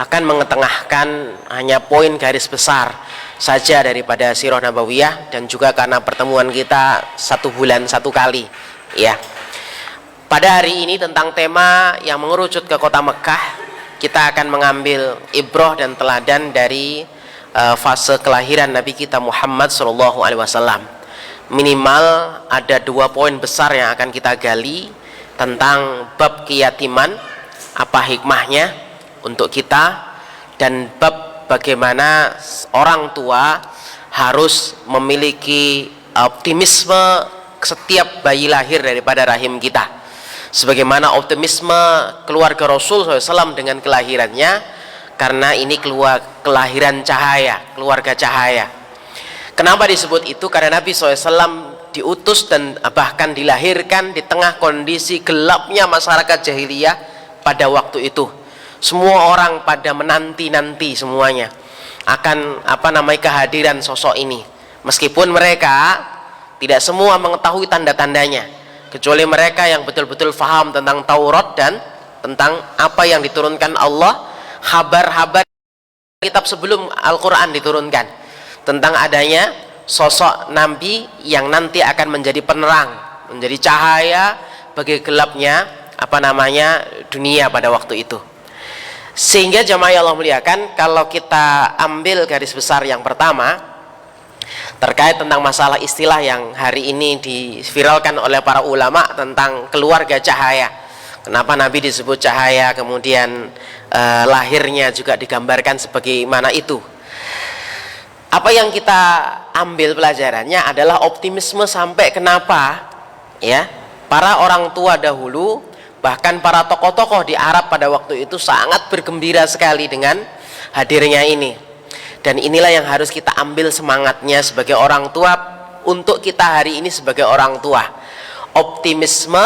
akan mengetengahkan hanya poin garis besar saja daripada Sirah Nabawiyah, dan juga karena pertemuan kita 1 bulan 1 kali ya. Pada hari ini tentang tema yang mengerucut ke kota Mekah, kita akan mengambil ibrah dan teladan dari fase kelahiran Nabi kita Muhammad SAW. Minimal ada 2 poin besar yang akan kita gali tentang bab keyatiman, apa hikmahnya untuk kita, dan bab bagaimana orang tua harus memiliki optimisme setiap bayi lahir daripada rahim kita, sebagaimana optimisme keluarga Rasul SAW dengan kelahirannya, karena ini kelahiran cahaya, keluarga cahaya. Kenapa disebut itu? Karena Nabi SAW diutus dan bahkan dilahirkan di tengah kondisi gelapnya masyarakat jahiliyah pada waktu itu. Semua orang pada menanti-nanti semuanya akan kehadiran sosok ini, meskipun mereka tidak semua mengetahui tanda-tandanya, kecuali mereka yang betul-betul faham tentang Taurat dan tentang apa yang diturunkan Allah, kabar-kabar kitab sebelum Al-Quran diturunkan tentang adanya sosok Nabi yang nanti akan menjadi penerang, menjadi cahaya bagi gelapnya dunia pada waktu itu. Sehingga jamaah yang Allah muliakan, kalau kita ambil garis besar yang pertama terkait tentang masalah istilah yang hari ini diviralkan oleh para ulama tentang keluarga cahaya. Kenapa Nabi disebut cahaya, kemudian lahirnya juga digambarkan sebagaimana itu. Apa yang kita ambil pelajarannya adalah optimisme sampai kenapa ya para orang tua dahulu, bahkan para tokoh-tokoh di Arab pada waktu itu sangat bergembira sekali dengan hadirnya ini. Dan inilah yang harus kita ambil semangatnya sebagai orang tua untuk kita hari ini sebagai orang tua. Optimisme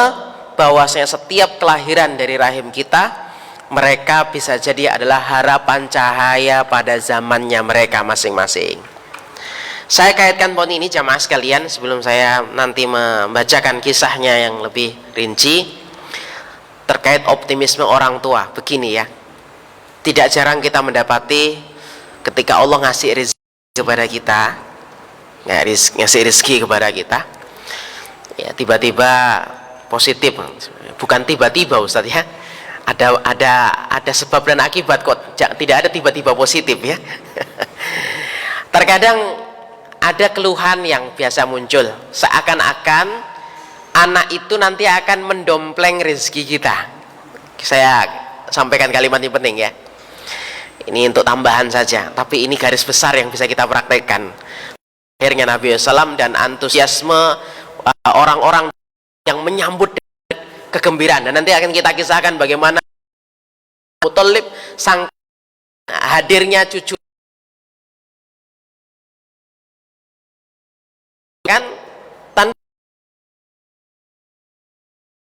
bahwasanya setiap kelahiran dari rahim kita, mereka bisa jadi adalah harapan cahaya pada zamannya mereka masing-masing. Saya kaitkan poin ini jamaah sekalian sebelum saya nanti membacakan kisahnya yang lebih rinci terkait optimisme orang tua. Begini ya, tidak jarang kita mendapati ketika Allah ngasih rezeki kepada kita, ngasih rezeki kepada kita ya, tiba-tiba positif. Bukan tiba-tiba Ustadz ya, ada sebab dan akibat kok, tidak ada tiba-tiba positif ya. Terkadang ada keluhan yang biasa muncul, seakan-akan anak itu nanti akan mendompleng rezeki kita. Saya sampaikan kalimat ini penting ya, ini untuk tambahan saja, tapi ini garis besar yang bisa kita praktekkan. Akhirnya Nabi SAW dan antusiasme orang-orang yang menyambut kegembiraan, dan nanti akan kita kisahkan bagaimana Muthalib sang hadirnya cucu kan tanpa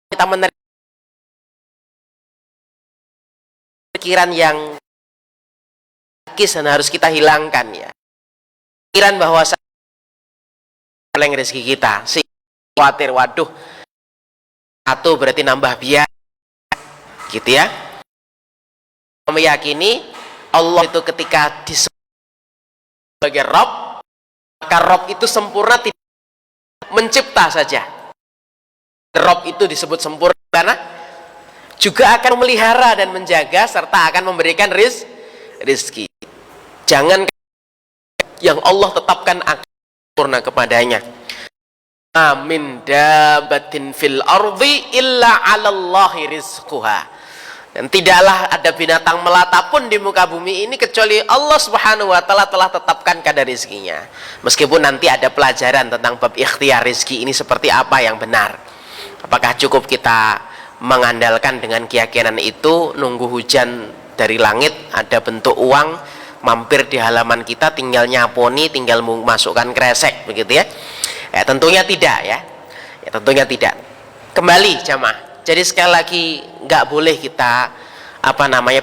kita menerima pikiran yang dan harus kita hilangkan ya, pikiran bahwa oleh rezeki kita, si khawatir waduh satu berarti nambah biaya gitu ya. Meyakini Allah itu ketika disebut sebagai Rabb, maka Rabb itu sempurna, tidak mencipta saja. Rabb itu disebut sempurna karena juga akan memelihara dan menjaga serta akan memberikan rizki. Jangan yang Allah tetapkan akan sempurna kepadanya. Amin dabatin fil ardi illa 'alallahi rizquha. Dan tidaklah ada binatang melata pun di muka bumi ini kecuali Allah Subhanahu wa taala telah tetapkan kadar rizkinya. Meskipun nanti ada pelajaran tentang bab ikhtiar rizki ini seperti apa yang benar. Apakah cukup kita mengandalkan dengan keyakinan itu, nunggu hujan dari langit, ada bentuk uang mampir di halaman kita, tinggal nyaponi, tinggal masukkan kresek begitu ya? Ya tentunya tidak ya. Ya tentunya tidak. Kembali jamaah. Jadi sekali lagi nggak boleh kita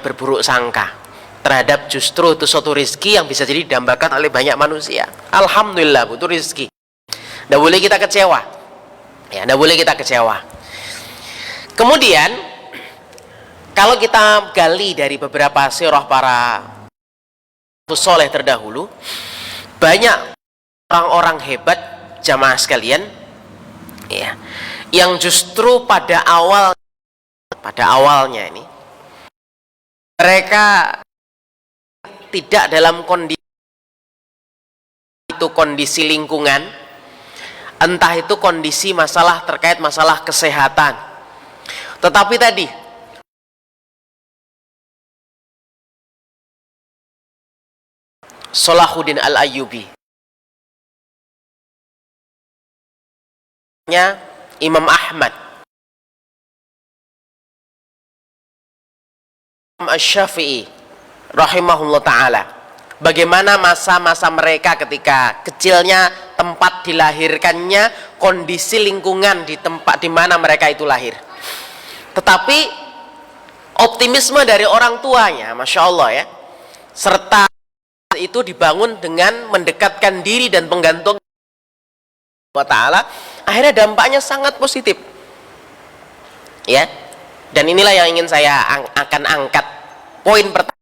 berburuk sangka terhadap justru itu suatu rezeki yang bisa jadi didambakan oleh banyak manusia. Alhamdulillah itu rezeki. Nggak boleh kita kecewa. Ya, nggak boleh kita kecewa. Kemudian Kalau kita gali dari beberapa sirah para soleh terdahulu, banyak orang-orang hebat jamaah sekalian, ya, yang justru pada awalnya ini mereka tidak dalam kondisi lingkungan, entah itu kondisi masalah terkait masalah kesehatan, tetapi tadi Salahuddin Al-Ayyubi, Imam Ahmad, Asy-Syafi'i rahimahullah ta'ala, bagaimana masa-masa mereka ketika kecilnya, tempat dilahirkannya, kondisi lingkungan di tempat di mana mereka itu lahir. Tetapi optimisme dari orang tuanya, Masya Allah ya, serta itu dibangun dengan mendekatkan diri dan penggantung Allah Ta'ala, akhirnya dampaknya sangat positif ya. Dan inilah yang ingin saya akan angkat. Poin pertama,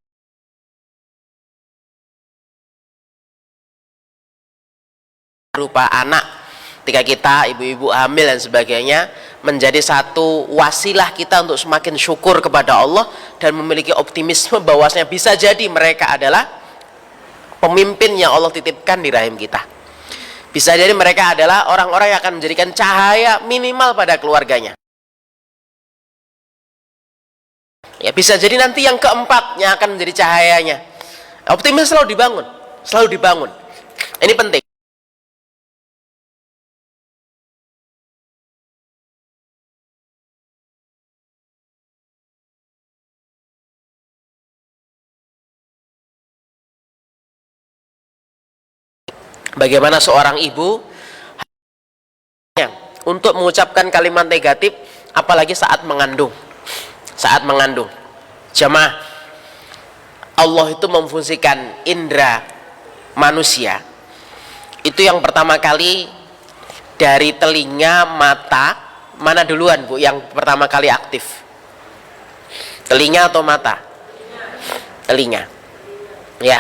berupa anak, ketika kita ibu-ibu hamil dan sebagainya, menjadi satu wasilah kita untuk semakin syukur kepada Allah dan memiliki optimisme bahwasanya bisa jadi mereka adalah pemimpin yang Allah titipkan di rahim kita. Bisa jadi mereka adalah orang-orang yang akan menjadikan cahaya minimal pada keluarganya. Ya, bisa jadi nanti yang keempat yang akan menjadi cahayanya. Optimis selalu dibangun, selalu dibangun. Ini penting. Bagaimana seorang ibu untuk mengucapkan kalimat negatif, apalagi saat mengandung. Saat mengandung, jamaah, Allah itu memfungsikan indera manusia itu yang pertama kali dari telinga, mata. Mana duluan Bu yang pertama kali aktif? Telinga atau mata? Telinga ya.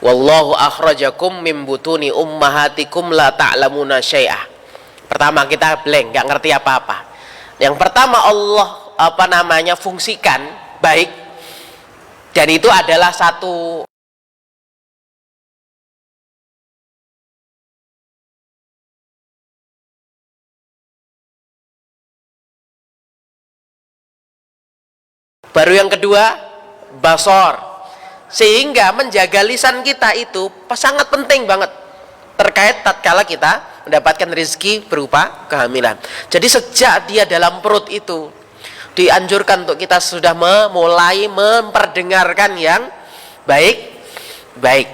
Wallahu akhrajakum min butuni ummahatikum la ta'lamuna syai'ah. Pertama kita blank, nggak ngerti apa-apa. Yang pertama Allah fungsikan baik, dan itu adalah satu baru. Yang kedua basor, sehingga menjaga lisan kita itu sangat penting banget terkait tatkala kita mendapatkan rezeki berupa kehamilan. Jadi sejak dia dalam perut itu dianjurkan untuk kita sudah mulai memperdengarkan yang baik.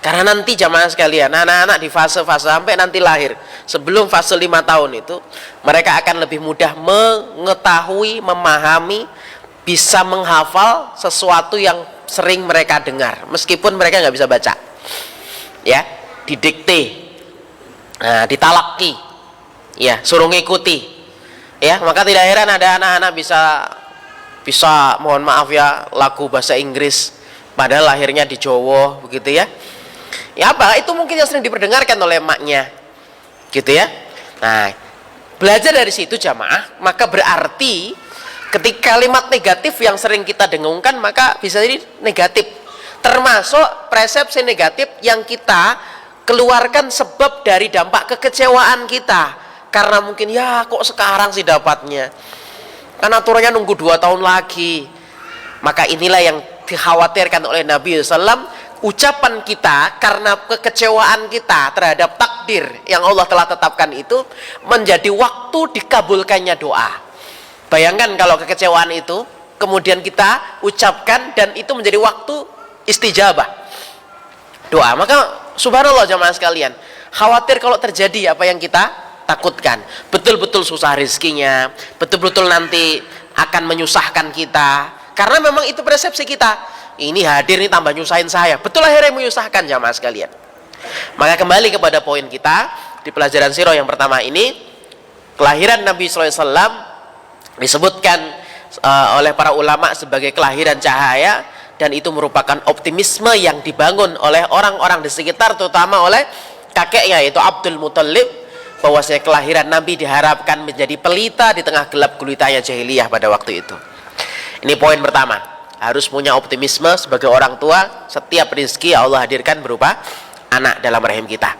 Karena nanti jamaah sekalian, anak-anak di fase-fase sampai nanti lahir, sebelum fase 5 tahun itu, mereka akan lebih mudah mengetahui, memahami, bisa menghafal sesuatu yang sering mereka dengar, meskipun mereka nggak bisa baca ya, didikte, ditalaki ya, suruh ngikuti ya. Maka tidak heran ada anak-anak bisa mohon maaf ya, lagu bahasa Inggris padahal lahirnya di Jawa begitu ya. Ya apa? Itu mungkin yang sering diperdengarkan oleh emaknya gitu ya. Nah, belajar dari situ jamaah, maka berarti ketika kalimat negatif yang sering kita dengungkan, maka bisa jadi negatif, termasuk persepsi negatif yang kita keluarkan sebab dari dampak kekecewaan kita, karena mungkin ya kok sekarang sih dapatnya, kan aturannya nunggu 2 tahun lagi. Maka inilah yang dikhawatirkan oleh Nabi SAW, ucapan kita karena kekecewaan kita terhadap takdir yang Allah telah tetapkan itu menjadi waktu dikabulkannya doa. Bayangkan kalau kekecewaan itu kemudian kita ucapkan dan itu menjadi waktu istijabah doa. Maka subhanallah jamaah sekalian, khawatir kalau terjadi apa yang kita takutkan, betul-betul susah rezekinya, betul-betul nanti akan menyusahkan kita, karena memang itu persepsi kita. Ini hadir nih tambah nyusahin saya, betul akhirnya menyusahkan jamaah sekalian. Maka kembali kepada poin kita di pelajaran sirah yang pertama ini, kelahiran Nabi SAW disebutkan oleh para ulama sebagai kelahiran cahaya, dan itu merupakan optimisme yang dibangun oleh orang-orang di sekitar, terutama oleh kakeknya yaitu Abdul Muthalib, bahwasanya kelahiran Nabi diharapkan menjadi pelita di tengah gelap gulitanya jahiliyah pada waktu itu. Ini poin pertama, harus punya optimisme sebagai orang tua. Setiap rezeki Allah hadirkan berupa anak dalam rahim kita.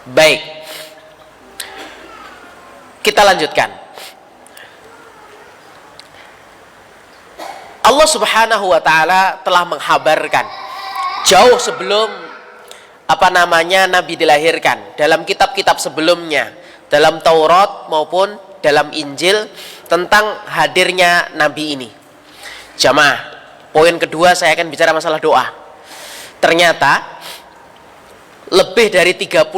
Baik, kita lanjutkan. Allah Subhanahu wa ta'ala telah menghabarkan jauh sebelum Nabi dilahirkan, dalam kitab-kitab sebelumnya, dalam Taurat maupun dalam Injil, tentang hadirnya Nabi ini. Jamaah, poin kedua saya akan bicara masalah doa. Ternyata lebih dari 30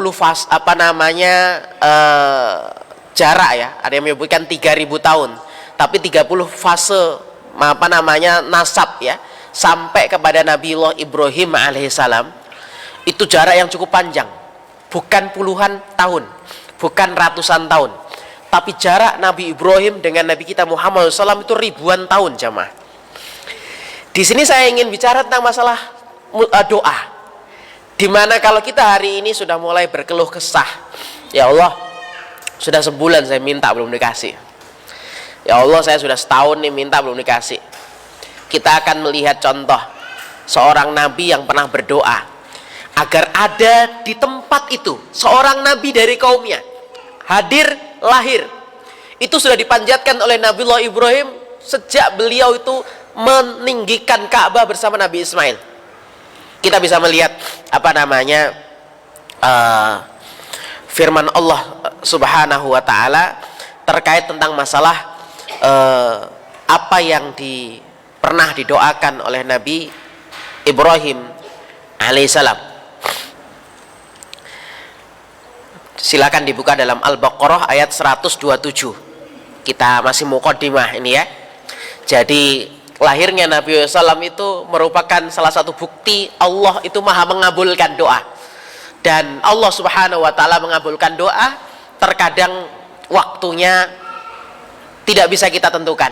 jarak ya, ada yang menyebutkan 3000 tahun, tapi 30 fase nasab ya, sampai kepada Nabiullah Ibrahim alaihissalam. Itu jarak yang cukup panjang, bukan puluhan tahun, bukan ratusan tahun, tapi jarak Nabi Ibrahim dengan Nabi kita Muhammad SAW itu ribuan tahun, jamaah. Di sini saya ingin bicara tentang masalah doa, dimana kalau kita hari ini sudah mulai berkeluh kesah, ya Allah, sudah sebulan saya minta belum dikasih, ya Allah saya sudah setahun nih minta belum dikasih. Kita akan melihat contoh seorang Nabi yang pernah berdoa agar ada di tempat itu seorang Nabi dari kaumnya hadir, lahir. Itu sudah dipanjatkan oleh Nabiullah Ibrahim sejak beliau itu meninggikan Ka'bah bersama Nabi Ismail. Kita bisa melihat firman Allah Subhanahu wa ta'ala terkait tentang masalah apa yang pernah didoakan oleh Nabi Ibrahim alaihissalam. Silakan dibuka dalam Al-Baqarah ayat 127. Kita masih muqaddimah ini ya. Jadi lahirnya Nabi SAW itu merupakan salah satu bukti Allah itu maha mengabulkan doa. Dan Allah Subhanahu wa ta'ala mengabulkan doa terkadang waktunya tidak bisa kita tentukan.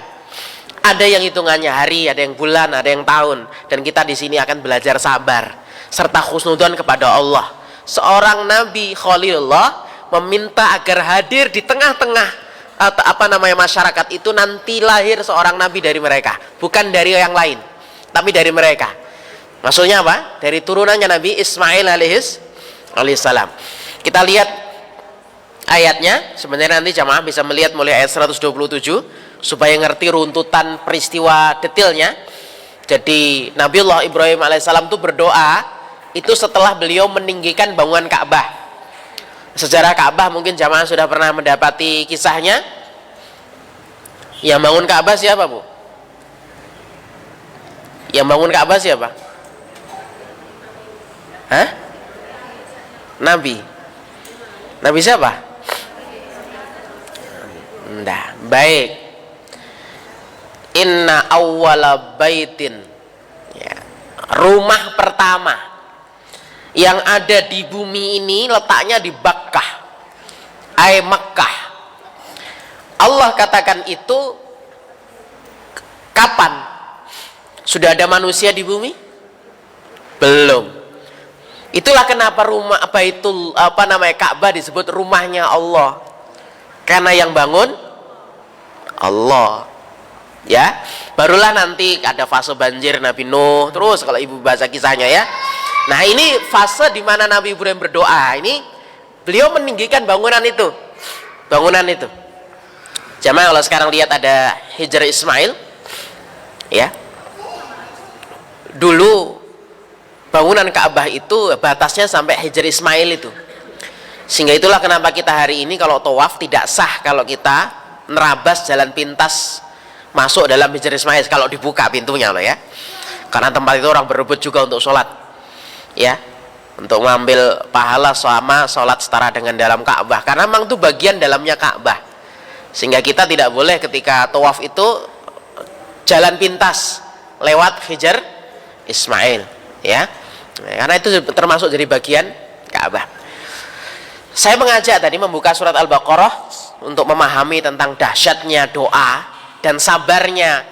Ada yang hitungannya hari, ada yang bulan, ada yang tahun. Dan kita di sini akan belajar sabar serta khusnudzon kepada Allah. Seorang Nabi Khalilullah meminta agar hadir di tengah-tengah masyarakat itu nanti lahir seorang Nabi dari mereka, bukan dari yang lain, tapi dari mereka. Maksudnya apa? Dari turunannya Nabi Ismail alaihissalam. Kita lihat ayatnya, sebenarnya nanti jamaah bisa melihat mulai ayat 127 supaya ngerti runtutan peristiwa detailnya. Jadi Nabiullah Ibrahim alaihissalam itu berdoa itu setelah beliau meninggikan bangunan Ka'bah. Sejarah Ka'bah mungkin jamaah sudah pernah mendapati kisahnya. Yang bangun Ka'bah siapa, Bu? Yang bangun Ka'bah siapa? Hah? Nabi. Nabi siapa? Nah, baik. Inna awwala baitin, ya, rumah pertama yang ada di bumi ini letaknya di Bakkah, Makkah. Allah katakan itu kapan? Sudah ada manusia di bumi? Belum. Itulah kenapa rumah Ka'bah disebut rumahnya Allah, karena yang bangun Allah. Ya, barulah nanti ada fase banjir Nabi Nuh, terus kalau ibu baca kisahnya ya. Nah, ini fase di mana Nabi Ibrahim berdoa. Ini beliau meninggikan bangunan itu. Jamaah kalau sekarang lihat ada Hijr Ismail, ya. Dulu bangunan Ka'bah itu batasnya sampai Hijr Ismail itu. Sehingga itulah kenapa kita hari ini kalau tawaf tidak sah kalau kita nerabas jalan pintas masuk dalam Hijr Ismail kalau dibuka pintunya loh ya. Karena tempat itu orang berebut juga untuk sholat. Ya, untuk mengambil pahala sama sholat setara dengan dalam Ka'bah, karena memang itu bagian dalamnya Ka'bah. Sehingga kita tidak boleh ketika tawaf itu jalan pintas lewat Hijr Ismail, ya, karena itu termasuk jadi bagian Ka'bah. Saya mengajak tadi membuka surat Al-Baqarah untuk memahami tentang dahsyatnya doa dan sabarnya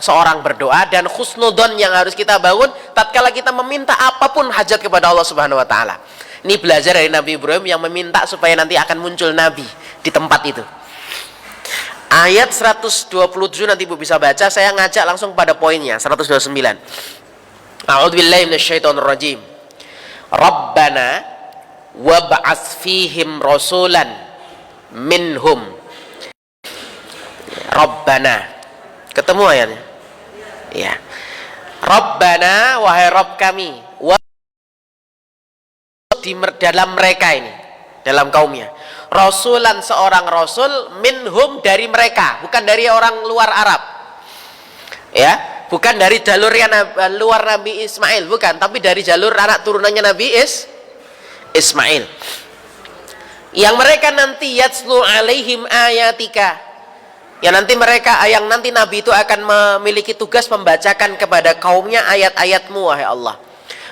seorang berdoa, dan husnudon yang harus kita bangun tatkala kita meminta apapun hajat kepada Allah Subhanahu wa taala. Ini belajar dari Nabi Ibrahim yang meminta supaya nanti akan muncul nabi di tempat itu. Ayat 127 nanti Ibu bisa baca, saya ngajak langsung pada poinnya. 129. A'udzubillahi minasyaitonir rajim. Rabbana wab'ats fihim rasulan minhum. Rabbana. Ketemu ayatnya? Ya. Rabbana, wahai Rabb kami, dalam mereka ini, dalam kaumnya, rasulan, seorang rasul, minhum, dari mereka, bukan dari orang luar Arab, ya, bukan dari jalurnya luar Nabi Ismail, bukan, tapi dari jalur anak turunannya Nabi Ismail, yang mereka nanti yatslu alaihim ayatika, yang nanti Nabi itu akan memiliki tugas membacakan kepada kaumnya ayat-ayatmu, wahai Allah.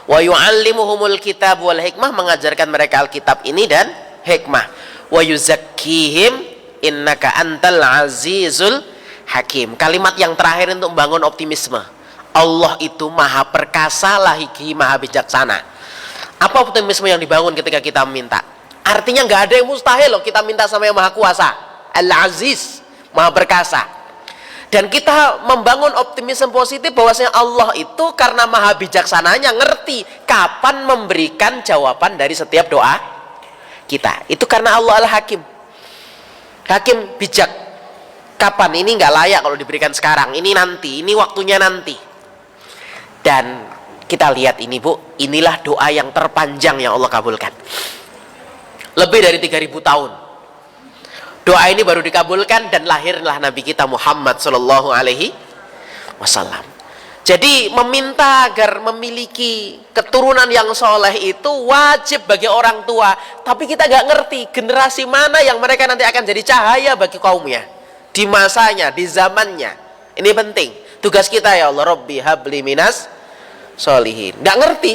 Wa yu'allimuhumul kitab wal hikmah, mengajarkan mereka Alkitab ini dan hikmah. Wa yuzakkihim innaka antal azizul hakim. Kalimat yang terakhir untuk membangun optimisme. Allah itu maha perkasa, lagi maha bijaksana. Apa optimisme yang dibangun ketika kita meminta? Artinya nggak ada yang mustahil loh kita minta sama yang maha kuasa, Al-Aziz, maha perkasa. Dan kita membangun optimisme positif bahwasanya Allah itu karena maha bijaksananya ngerti kapan memberikan jawaban dari setiap doa kita. Itu karena Allah Al-Hakim. Hakim, bijak. Kapan ini nggak layak kalau diberikan sekarang, ini nanti, ini waktunya nanti. Dan kita lihat ini Bu, inilah doa yang terpanjang yang Allah kabulkan. Lebih dari 3000 tahun. Doa ini baru dikabulkan dan lahirlah Nabi kita Muhammad Sallallahu Alaihi Wasallam. Jadi meminta agar memiliki keturunan yang soleh itu wajib bagi orang tua. Tapi kita nggak ngerti generasi mana yang mereka nanti akan jadi cahaya bagi kaumnya di masanya, di zamannya. Ini penting. Tugas kita ya Allah, Rabbi habli minas solihin. Nggak ngerti.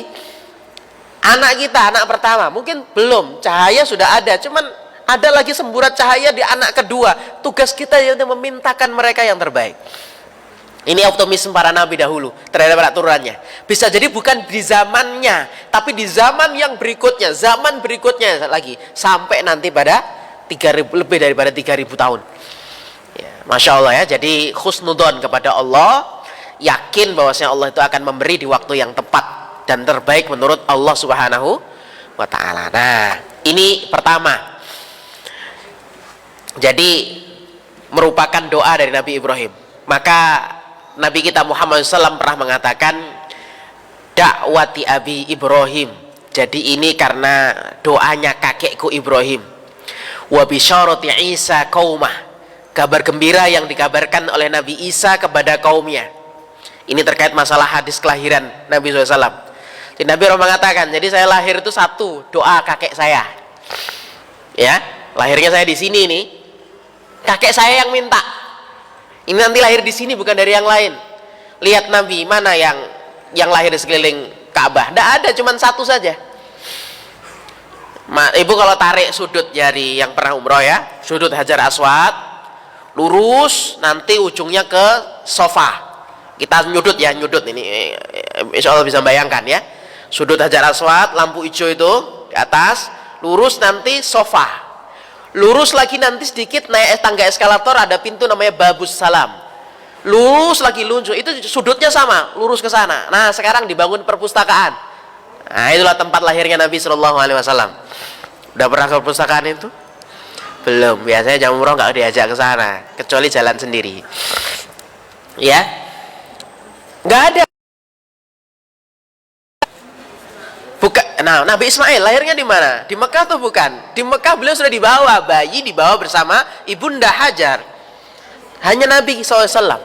Anak kita, anak pertama mungkin belum, cahaya sudah ada, cuman ada lagi semburat cahaya di anak kedua. Tugas kita yang memintakan mereka yang terbaik. Ini optimisme para nabi dahulu terhadap anak turunannya. Bisa jadi bukan di zamannya, tapi di zaman yang berikutnya, zaman berikutnya lagi, sampai nanti pada 3000, lebih daripada 3000 tahun. Ya, Masya Allah ya. Jadi husnudon kepada Allah, yakin bahwasanya Allah itu akan memberi di waktu yang tepat dan terbaik menurut Allah Subhanahu wa ta'ala. Nah, ini pertama. Jadi merupakan doa dari Nabi Ibrahim. Maka Nabi kita Muhammad SAW pernah mengatakan dakwati abi Ibrahim. Jadi ini karena doanya kakekku Ibrahim. Wa bisyarati Isa qaumah, kabar gembira yang dikabarkan oleh Nabi Isa kepada kaumnya. Ini terkait masalah hadis kelahiran Nabi SAW. Jadi Nabi SAW mengatakan, jadi saya lahir itu satu doa kakek saya. Ya, lahirnya saya di sini nih. Kakek saya yang minta. Ini nanti lahir di sini bukan dari yang lain. Lihat Nabi mana yang lahir di sekeliling Ka'bah? Tidak ada, cuma satu saja. Ibu kalau tarik sudut jari yang pernah umroh ya, sudut Hajar Aswad, lurus nanti ujungnya ke sofa. Kita nyudut ya, nyudut ini. Insya Allah bisa bayangkan ya. Sudut Hajar Aswad, lampu hijau itu di atas, lurus nanti sofa. Lurus lagi nanti sedikit naik tangga eskalator, ada pintu namanya Babus Salam. Lurus lagi lunjut, itu sudutnya sama, lurus ke sana. Nah, sekarang dibangun perpustakaan. Nah, itulah tempat lahirnya Nabi Shallallahu Alaihi Wasallam. Udah pernah ke perpustakaan itu? Belum. Biasanya jam umroh nggak diajak ke sana, kecuali jalan sendiri. Ya, nggak ada. Bukan. Nah, Nabi Ismail lahirnya di mana? Di Mekah atau bukan? Di Mekah beliau sudah dibawa, bayi dibawa bersama ibunda Hajar. Hanya Nabi SAW.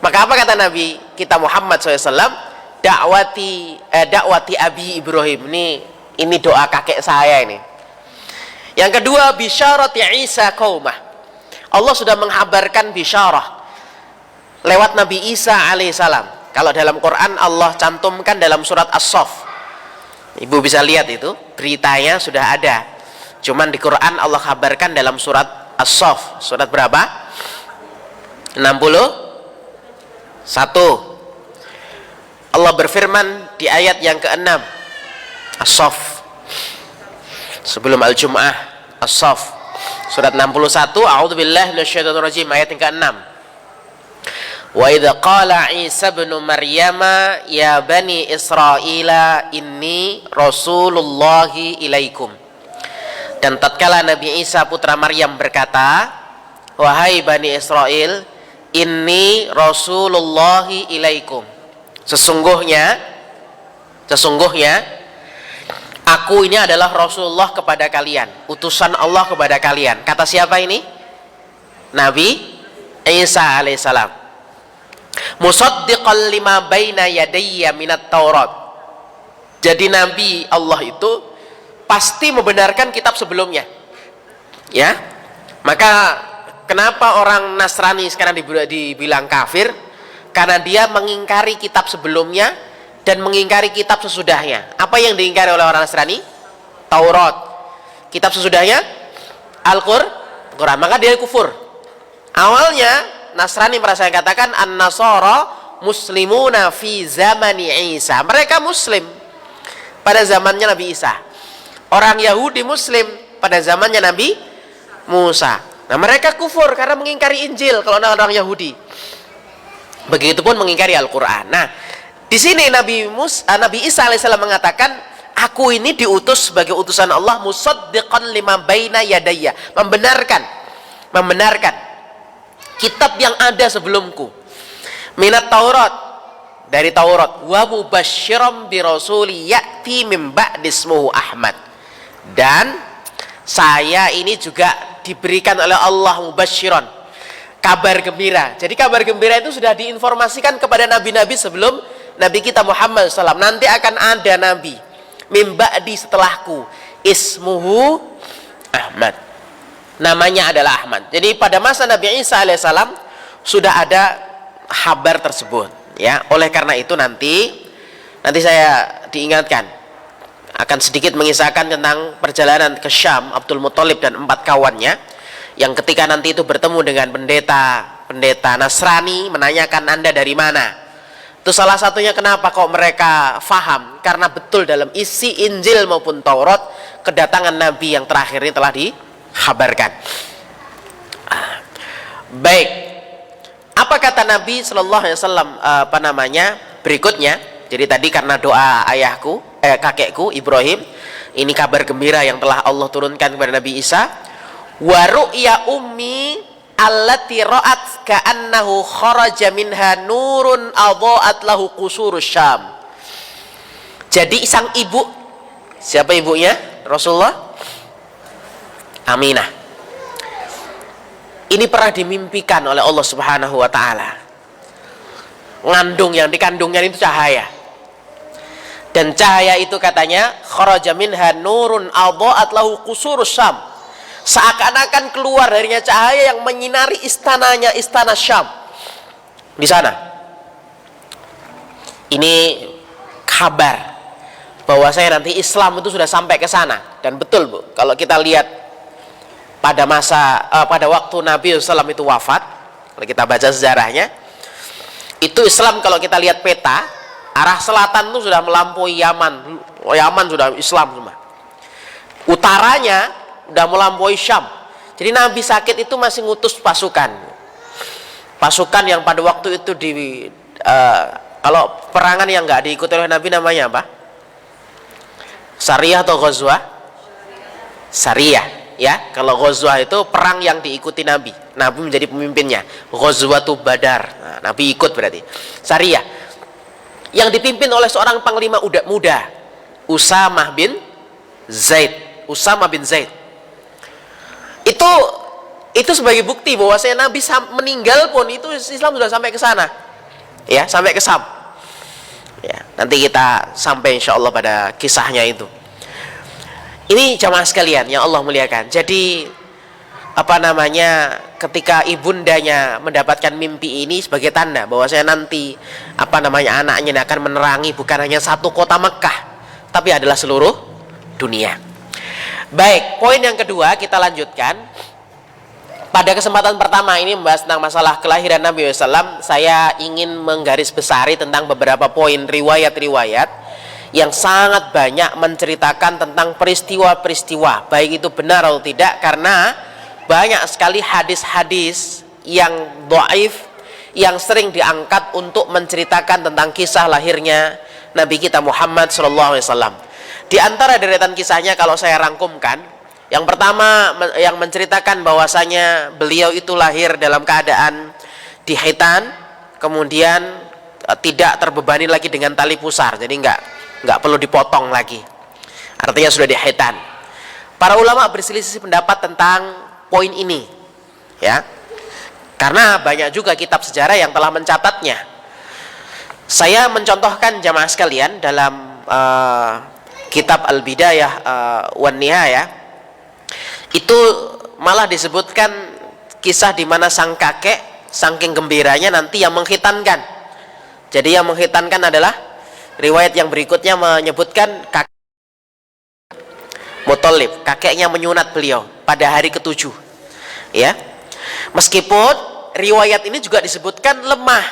Maka apa kata Nabi kita Muhammad SAW? Dakwati abi Ibrahim. Ini doa kakek saya ini. Yang kedua, bisyarat Isa qaumah. Allah sudah menghabarkan bisyarah lewat Nabi Isa alaihissalam. Kalau dalam Quran Allah cantumkan dalam surat As-Saff. Ibu bisa lihat itu, beritanya sudah ada. Cuman di Quran Allah kabarkan dalam surat As-Saff. Surat berapa? 61. Allah berfirman di ayat yang ke-6 As-Saff, sebelum Al-Jum'ah, As-Saff surat 61, a'udzubillahi minasyaitonirrajim, ayat yang ke-6. Wa idza qala Isa ibn Maryam ya bani Israila inni rasulullahi ilaikum. Dan tatkala Nabi Isa putra Maryam berkata, wahai bani Israel, inni rasulullahi ilaikum, sesungguhnya aku ini adalah Rasulullah kepada kalian, utusan Allah kepada kalian. Kata siapa ini? Nabi Isa alaihissalam. Musaddiqan lima baina yadayya minat Taurat. Jadi Nabi Allah itu pasti membenarkan kitab sebelumnya. Ya. Maka kenapa orang Nasrani sekarang dibilang kafir? Karena dia mengingkari kitab sebelumnya dan mengingkari kitab sesudahnya. Apa yang diingkari oleh orang Nasrani? Taurat. Kitab sesudahnya Al-Quran. Maka dia kufur. Awalnya Nasrani merasa katakan an-nasara muslimuna fi zamani Isa. Mereka muslim pada zamannya Nabi Isa. Orang Yahudi muslim pada zamannya Nabi Musa. Nah, mereka kufur karena mengingkari Injil kalau orang Yahudi. Begitupun mengingkari Al-Quran. Nah, di sini Nabi Isa alaihissalam mengatakan, aku ini diutus sebagai utusan Allah, musaddiqan lima baina yadayya, membenarkan kitab yang ada sebelumku, minat Taurat, dari Taurat, wa mubasysyiran bi rasuli ya'ti min ba'di ismuhu Ahmad. Dan saya ini juga diberikan oleh Allah mubasysyiran, kabar gembira. Jadi kabar gembira itu sudah diinformasikan kepada nabi-nabi sebelum Nabi kita Muhammad SAW. Nanti akan ada nabi min ba'di, setelahku, ismuhu Ahmad, namanya adalah Ahmad. Jadi pada masa Nabi Isa alaihissalam sudah ada kabar tersebut, ya. Oleh karena itu nanti saya diingatkan akan sedikit mengisahkan tentang perjalanan ke Syam Abdul Muthalib dan 4 kawannya, yang ketika nanti itu bertemu dengan pendeta Nasrani, menanyakan Anda dari mana. Itu salah satunya kenapa kok mereka faham, karena betul dalam isi Injil maupun Taurat kedatangan Nabi yang terakhir ini telah dikhabarkan. Baik, apa kata Nabi Shallallahu Alaihi Wasallam berikutnya? Jadi tadi karena doa kakekku Ibrahim, ini kabar gembira yang telah Allah turunkan kepada Nabi Isa. Wa ru'ya ummi allati ra'at ka'annahu kharaja minha nurun adha'at lahu qusurus Syam. Jadi sang ibu, siapa ibunya? Rasulullah? Aminah. Ini pernah dimimpikan oleh Allah Subhanahu wa taala. Yang dikandungnya itu cahaya. Dan cahaya itu katanya kharaja minha nurun adha'at lahu qusurus Syam. Seakan-akan keluar darinya cahaya yang menyinari istana Syam di sana. Ini kabar bahwa nanti Islam itu sudah sampai ke sana. Dan betul, Bu, kalau kita lihat pada waktu Nabi SAW itu wafat, kalau kita baca sejarahnya, itu Islam kalau kita lihat peta, arah selatan itu sudah melampaui Yaman. Yaman sudah Islam semua. Utaranya udah melampaui Syam. Jadi Nabi sakit itu masih ngutus pasukan yang pada waktu itu kalau perangan yang nggak diikuti oleh Nabi namanya apa? Sariyah atau Ghazwah? Sariyah, ya. Kalau Ghazwah itu perang yang diikuti Nabi menjadi pemimpinnya. Ghazwatu Badar, nah, Nabi ikut berarti. Sariyah yang dipimpin oleh seorang panglima muda, Usamah bin Zaid. Itu sebagai bukti bahwa Nabi meninggal pun itu Islam sudah sampai ke sana, ya, sampai ke Syam. Ya, nanti kita sampai insya Allah pada kisahnya itu. Ini jamaah sekalian yang Allah muliakan. Jadi ketika ibundanya mendapatkan mimpi ini sebagai tanda bahwa nanti anaknya akan menerangi bukan hanya satu kota Mekah, tapi adalah seluruh dunia. Baik, poin yang kedua kita lanjutkan. Pada kesempatan pertama ini membahas tentang masalah kelahiran Nabi SAW, saya ingin menggarisbesari tentang beberapa poin riwayat-riwayat yang sangat banyak menceritakan tentang peristiwa-peristiwa, baik itu benar atau tidak, karena banyak sekali hadis-hadis yang dhaif yang sering diangkat untuk menceritakan tentang kisah lahirnya Nabi kita Muhammad SAW. Di antara deretan kisahnya kalau saya rangkumkan, yang pertama yang menceritakan bahwasanya beliau itu lahir dalam keadaan dihitan, kemudian tidak terbebani lagi dengan tali pusar, jadi nggak perlu dipotong lagi, artinya sudah dihitan. Para ulama berselisih pendapat tentang poin ini, ya, karena banyak juga kitab sejarah yang telah mencatatnya. Saya mencontohkan jamaah sekalian dalam kitab Al-Bidayah wan Nihayah, itu malah disebutkan kisah di mana sang kakek saking gembiranya nanti yang menghitankan. Jadi yang menghitankan adalah riwayat yang berikutnya menyebutkan kakek Muthalib, kakeknya menyunat beliau pada hari ke-7. Ya. Meskipun riwayat ini juga disebutkan lemah.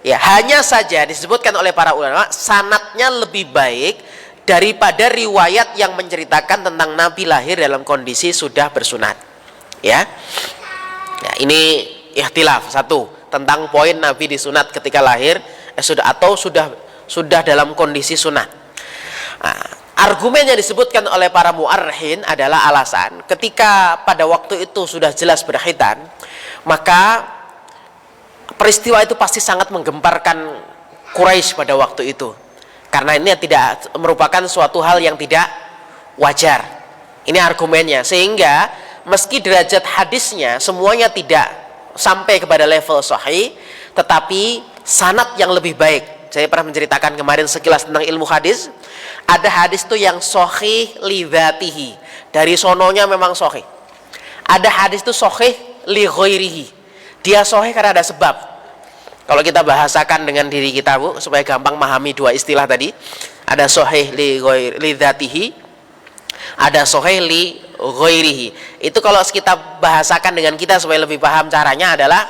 Ya, hanya saja disebutkan oleh para ulama sanadnya lebih baik daripada riwayat yang menceritakan tentang Nabi lahir dalam kondisi sudah bersunat. Ya. Ya, ini ikhtilaf satu tentang poin Nabi disunat ketika lahir sudah dalam kondisi sunat. Nah, argumen yang disebutkan oleh para mu'arrikhin adalah alasan ketika pada waktu itu sudah jelas berkhitan, maka peristiwa itu pasti sangat menggemparkan Quraisy pada waktu itu. Karena ini tidak merupakan suatu hal yang tidak wajar. Ini argumennya. Sehingga meski derajat hadisnya semuanya tidak sampai kepada level sahih, tetapi sanad yang lebih baik. Saya pernah menceritakan kemarin sekilas tentang ilmu hadis. Ada hadis itu yang sahih li dzatihi, dari sononya memang sahih. Ada hadis itu sahih li ghairihi, dia sahih karena ada sebab. Kalau kita bahasakan dengan diri kita, Bu, supaya gampang memahami dua istilah tadi. Ada sahih li dzatihi, ada sahih li ghairihi. Itu kalau kita bahasakan dengan kita supaya lebih paham caranya adalah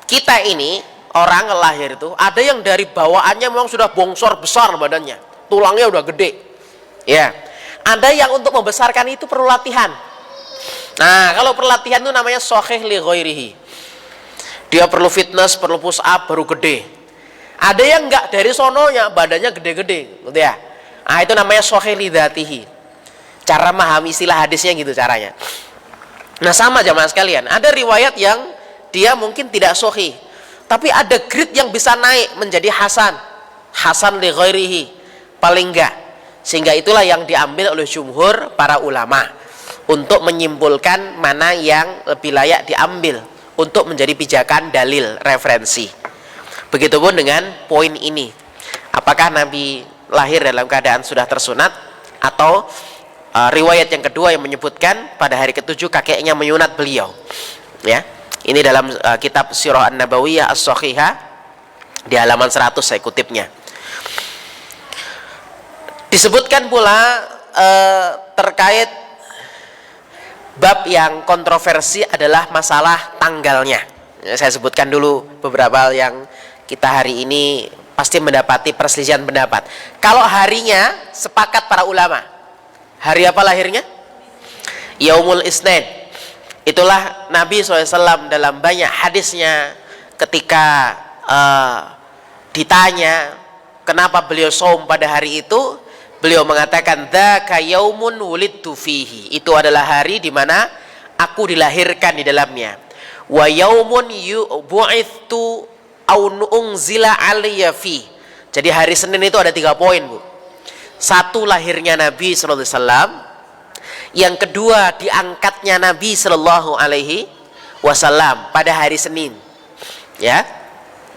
kita ini orang lahir itu ada yang dari bawaannya memang sudah bongsor besar badannya, tulangnya udah gede. Ya. Ada yang untuk membesarkan itu perlu latihan. Nah, kalau perlatihan itu namanya sahih li ghairihi. Dia perlu fitness, perlu push up, baru gede. Ada yang enggak, dari sononya badannya gede-gede, gitu ya. Nah, itu namanya sahih li dzatihi. Cara memahami istilah hadisnya gitu caranya. Nah, sama jamaah sekalian, ada riwayat yang dia mungkin tidak sahih, tapi ada grade yang bisa naik menjadi hasan. Hasan li ghairihi, paling enggak. Sehingga itulah yang diambil oleh jumhur para ulama untuk menyimpulkan mana yang lebih layak diambil untuk menjadi pijakan dalil referensi. Begitupun dengan poin ini. Apakah Nabi lahir dalam keadaan sudah tersunat, atau riwayat yang kedua yang menyebutkan pada hari ke-7 kakeknya menyunat beliau. Ya. Ini dalam kitab Sirah An-Nabawiyah As-Sahihah di halaman 100 saya kutipnya. Disebutkan pula terkait bab yang kontroversi adalah masalah tanggalnya. Saya sebutkan dulu beberapa hal yang kita hari ini pasti mendapati perselisihan pendapat. Kalau harinya sepakat para ulama. Hari apa lahirnya? Yaumul Isnin. Itulah Nabi SAW dalam banyak hadisnya ketika ditanya kenapa beliau shaum pada hari itu, beliau mengatakan dzaka yaumun wulidtu fihi. Itu adalah hari di mana aku dilahirkan di dalamnya. Wa yaumun bu'ithtu au unzila alayya fi. Jadi hari Senin itu ada 3 poin, Bu. Satu, lahirnya Nabi sallallahu alaihi wasallam. Yang kedua, diangkatnya Nabi sallallahu alaihi wasallam pada hari Senin. Ya.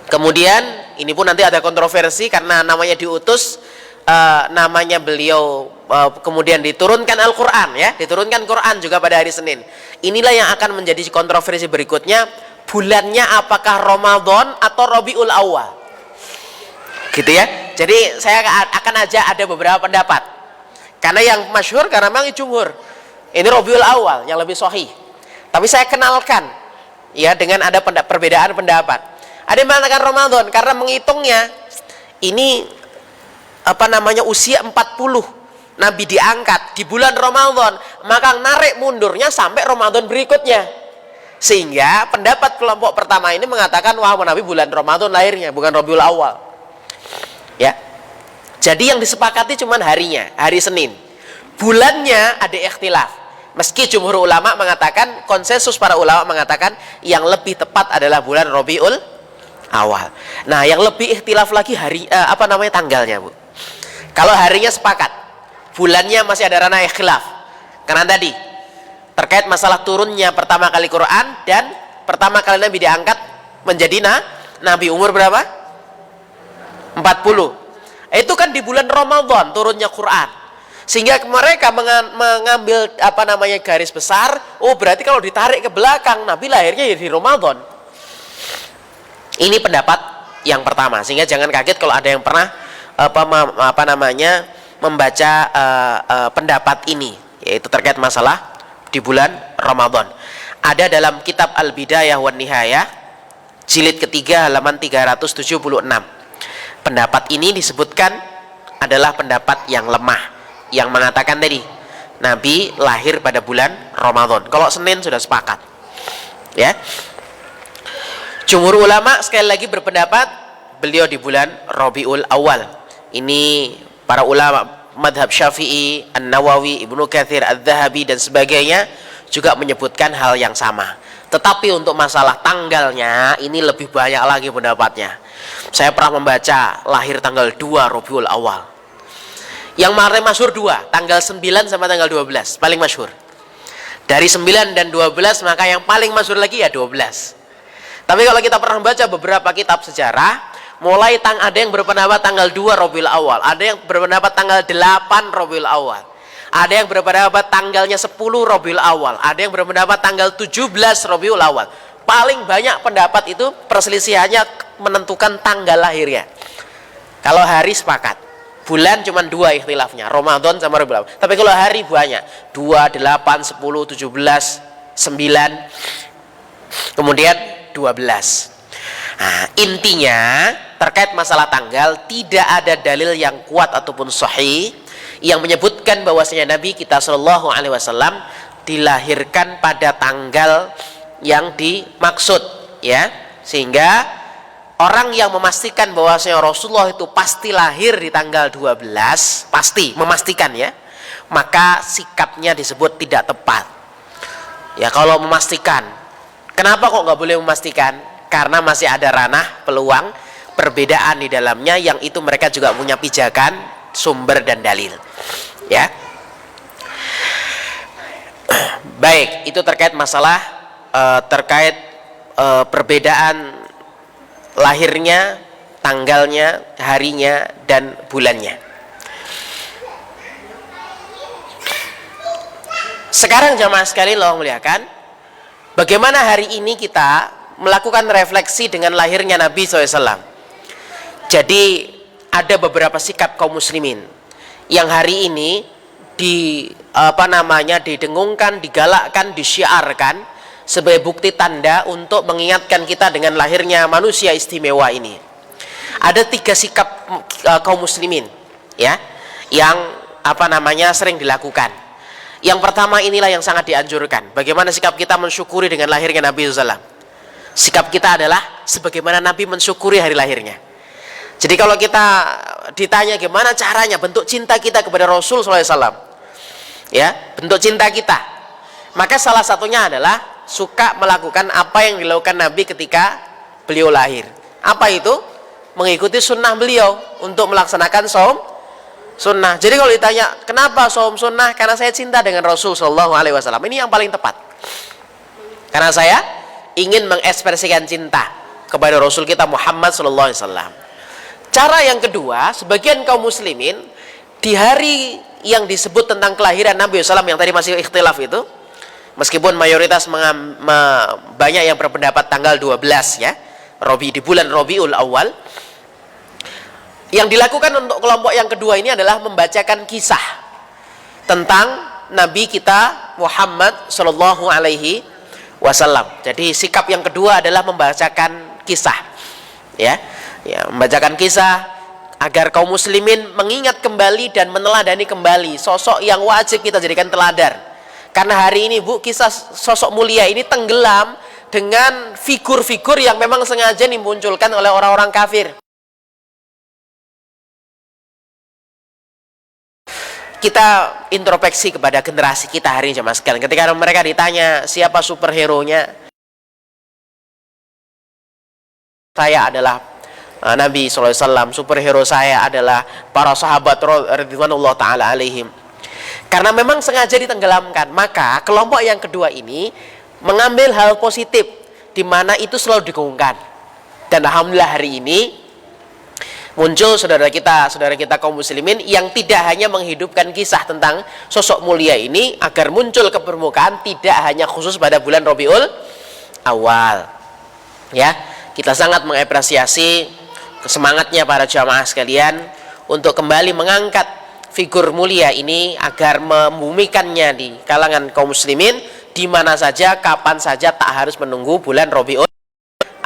Kemudian ini pun nanti ada kontroversi karena namanya diutus, namanya beliau kemudian diturunkan Al-Quran, ya, diturunkan Quran juga pada hari Senin. Inilah yang akan menjadi kontroversi berikutnya, bulannya apakah Ramadan atau Rabiul Awal, gitu ya. Jadi saya akan aja ada beberapa pendapat, karena yang masyhur karena memang jumhur ini Rabiul Awal yang lebih sahih. Tapi saya kenalkan ya dengan ada perbedaan pendapat. Ada yang mengatakan Ramadan karena menghitungnya ini usia 40 Nabi diangkat di bulan Ramadan, maka narik mundurnya sampai Ramadan berikutnya. Sehingga pendapat kelompok pertama ini mengatakan wah Nabi bulan Ramadan lahirnya, bukan Rabiul Awal. Ya. Jadi yang disepakati cuma harinya, hari Senin. Bulannya ada ikhtilaf. Meski jumhur ulama mengatakan, konsensus para ulama mengatakan yang lebih tepat adalah bulan Rabiul Awal. Nah, yang lebih ikhtilaf lagi tanggalnya, Bu. Kalau harinya sepakat, bulannya masih ada ranah ikhtilaf. Karena tadi terkait masalah turunnya pertama kali Quran dan pertama kali Nabi diangkat menjadi Nabi umur berapa? 40. Itu kan di bulan Ramadan turunnya Quran. Sehingga mereka mengambil garis besar, oh berarti kalau ditarik ke belakang Nabi lahirnya ya di Ramadan. Ini pendapat yang pertama. Sehingga jangan kaget kalau ada yang pernah membaca pendapat ini, yaitu terkait masalah di bulan Ramadan. Ada dalam kitab Al-Bidayah wan Nihayah jilid ketiga halaman 376. Pendapat ini disebutkan adalah pendapat yang lemah, yang mengatakan tadi Nabi lahir pada bulan Ramadan. Kalau Senin sudah sepakat. Ya. Jumhur ulama sekali lagi berpendapat beliau di bulan Rabiul Awal. Ini para ulama madhab Syafi'i, An-Nawawi, Ibnu Katsir, Adz-Dzahabi dan sebagainya juga menyebutkan hal yang sama. Tetapi untuk masalah tanggalnya ini lebih banyak lagi pendapatnya. Saya pernah membaca lahir tanggal 2 Rabiul Awal. Yang paling masyhur 2, tanggal 9 sama tanggal 12, paling masyhur. Dari 9 dan 12 maka yang paling masyhur lagi ya 12. Tapi kalau kita pernah baca beberapa kitab sejarah, mulai ada yang berpendapat tanggal 2 Rabiul Awal, ada yang berpendapat tanggal 8 Rabiul Awal, ada yang berpendapat tanggalnya 10 Rabiul Awal, ada yang berpendapat tanggal 17 Rabiul Awal. Paling banyak pendapat itu perselisihannya menentukan tanggal lahirnya. Kalau hari sepakat, bulan cuma 2 ikhtilafnya, Ramadan sama Rabiul Awal. Tapi kalau hari banyak, 2, 8, 10, 17, 9, kemudian 12. Nah, intinya terkait masalah tanggal tidak ada dalil yang kuat ataupun sahih yang menyebutkan bahwasanya Nabi kita Shallallahu Alaihi Wasallam dilahirkan pada tanggal yang dimaksud, ya. Sehingga orang yang memastikan bahwasanya Rasulullah itu pasti lahir di tanggal 12, pasti memastikan ya, maka sikapnya disebut tidak tepat. Ya kalau memastikan. Kenapa kok nggak boleh memastikan? Karena masih ada ranah peluang perbedaan di dalamnya yang itu mereka juga punya pijakan, sumber dan dalil. Ya. Baik, itu terkait masalah perbedaan lahirnya, tanggalnya, harinya dan bulannya. Sekarang jamaah sekali Allah muliakan, bagaimana hari ini kita melakukan refleksi dengan lahirnya Nabi SAW. Jadi ada beberapa sikap kaum muslimin yang hari ini didengungkan, digalakkan, disyiarkan sebagai bukti tanda untuk mengingatkan kita dengan lahirnya manusia istimewa ini. Ada 3 sikap kaum muslimin ya yang sering dilakukan. Yang pertama inilah yang sangat dianjurkan. Bagaimana sikap kita mensyukuri dengan lahirnya Nabi SAW. Sikap kita adalah sebagaimana Nabi mensyukuri hari lahirnya. Jadi kalau kita ditanya gimana caranya bentuk cinta kita kepada Rasul SAW, ya bentuk cinta kita, maka salah satunya adalah suka melakukan apa yang dilakukan Nabi ketika beliau lahir. Apa itu? Mengikuti sunnah beliau untuk melaksanakan saum sunnah. Jadi kalau ditanya kenapa saum sunnah, karena saya cinta dengan Rasul SAW. Ini yang paling tepat. Karena saya ingin mengekspresikan cinta kepada Rasul kita Muhammad SAW. Cara yang kedua, sebagian kaum muslimin di hari yang disebut tentang kelahiran Nabi SAW yang tadi masih ikhtilaf itu, meskipun mayoritas banyak yang berpendapat tanggal 12 ya, di bulan Rabiul Awal, yang dilakukan untuk kelompok yang kedua ini adalah membacakan kisah tentang Nabi kita Muhammad Sallallahu Alaihi wasallam. Jadi sikap yang kedua adalah membacakan kisah, ya, membacakan kisah agar kaum muslimin mengingat kembali dan meneladani kembali sosok yang wajib kita jadikan teladan. Karena hari ini Bu, kisah sosok mulia ini tenggelam dengan figur-figur yang memang sengaja dimunculkan oleh orang-orang kafir. Kita introspeksi kepada generasi kita hari ini jemaah sekalian. Ketika mereka ditanya siapa superhero-nya, saya adalah Nabi SAW, superhero saya adalah para sahabat radhiyallahu ta'ala alaihim. Karena memang sengaja ditenggelamkan, maka kelompok yang kedua ini mengambil hal positif di mana itu selalu digaungkan. Dan alhamdulillah hari ini muncul saudara kita kaum muslimin yang tidak hanya menghidupkan kisah tentang sosok mulia ini agar muncul ke permukaan, tidak hanya khusus pada bulan Rabiul Awal. Ya, kita sangat mengapresiasi semangatnya para jamaah sekalian untuk kembali mengangkat figur mulia ini agar membumikannya di kalangan kaum muslimin di mana saja, kapan saja, tak harus menunggu bulan Rabiul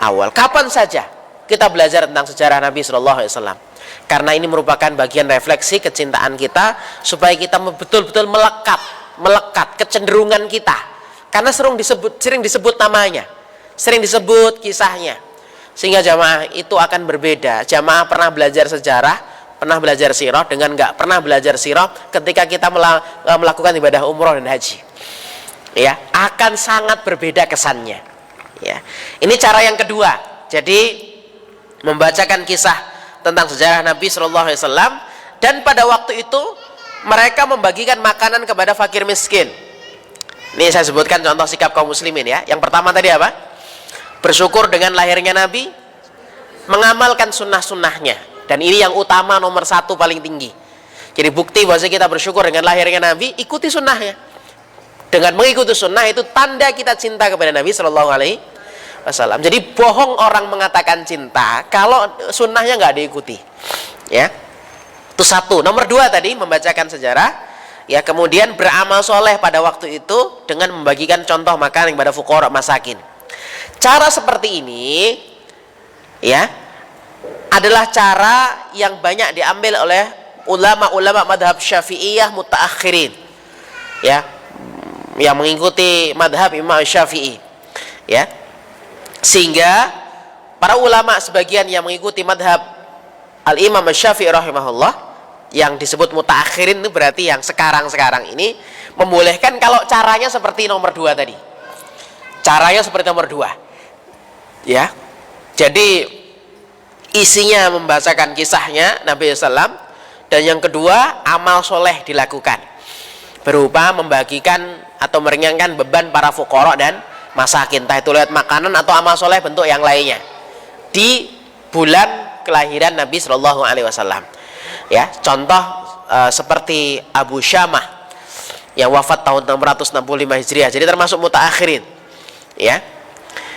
Awal. Kapan saja kita belajar tentang sejarah Nabi Shallallahu Alaihi Wasallam, karena ini merupakan bagian refleksi kecintaan kita supaya kita betul-betul melekat kecenderungan kita, karena sering disebut namanya, sering disebut kisahnya, sehingga jamaah itu akan berbeda. Jamaah pernah belajar sejarah, pernah belajar sirah dengan nggak pernah belajar sirah ketika kita melakukan ibadah umroh dan haji, ya, akan sangat berbeda kesannya. Ya, ini cara yang kedua. Jadi membacakan kisah tentang sejarah Nabi Shallallahu Alaihi Wasallam, dan pada waktu itu mereka membagikan makanan kepada fakir miskin. Ini saya sebutkan contoh sikap kaum muslimin ya. Yang pertama tadi apa? Bersyukur dengan lahirnya Nabi, mengamalkan sunnah-sunnahnya, dan ini yang utama nomor satu paling tinggi. Jadi bukti bahwa kita bersyukur dengan lahirnya Nabi, ikuti sunnahnya. Dengan mengikuti sunnah itu tanda kita cinta kepada Nabi Shallallahu Alaihi Wasallam. Jadi bohong orang mengatakan cinta kalau sunnahnya nggak diikuti, ya. Itu satu. Nomor dua tadi membacakan sejarah, ya, kemudian beramal soleh pada waktu itu dengan membagikan contoh makanan kepada fuqara masakin. Cara seperti ini, ya, adalah cara yang banyak diambil oleh ulama-ulama madhab syafi'iyah mutaakhirin, ya, yang mengikuti madhab Imam Syafi'i, ya. Sehingga para ulama sebagian yang mengikuti madhab Al-Imam Syafi'i rahimahullah, yang disebut mutaakhirin itu berarti yang sekarang-sekarang ini, membolehkan kalau caranya seperti nomor dua tadi. Caranya seperti nomor dua, ya. Jadi isinya membacakan kisahnya Nabi SAW, dan yang kedua amal soleh dilakukan berupa membagikan atau meringankan beban para fuqara dan masakin, entah itu lewat makanan atau amal soleh bentuk yang lainnya di bulan kelahiran Nabi Shallallahu Alaihi Wasallam. Ya, contoh seperti Abu Syamah yang wafat tahun 665 Hijriah, jadi termasuk mutaakhirin, ya.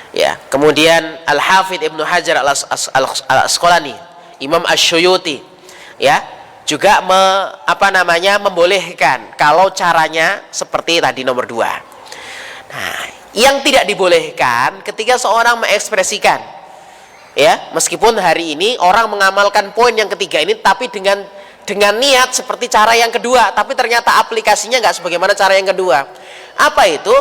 Ya, kemudian Al-Hafidh Ibnu Hajar Al-Asqalani, Imam Asy-Syuyuti, ya, juga membolehkan kalau caranya seperti tadi nomor dua. Nah, yang tidak dibolehkan ketika seorang mengekspresikan, ya, meskipun hari ini orang mengamalkan poin yang ketiga ini tapi dengan niat seperti cara yang kedua, tapi ternyata aplikasinya nggak sebagaimana cara yang kedua. Apa itu?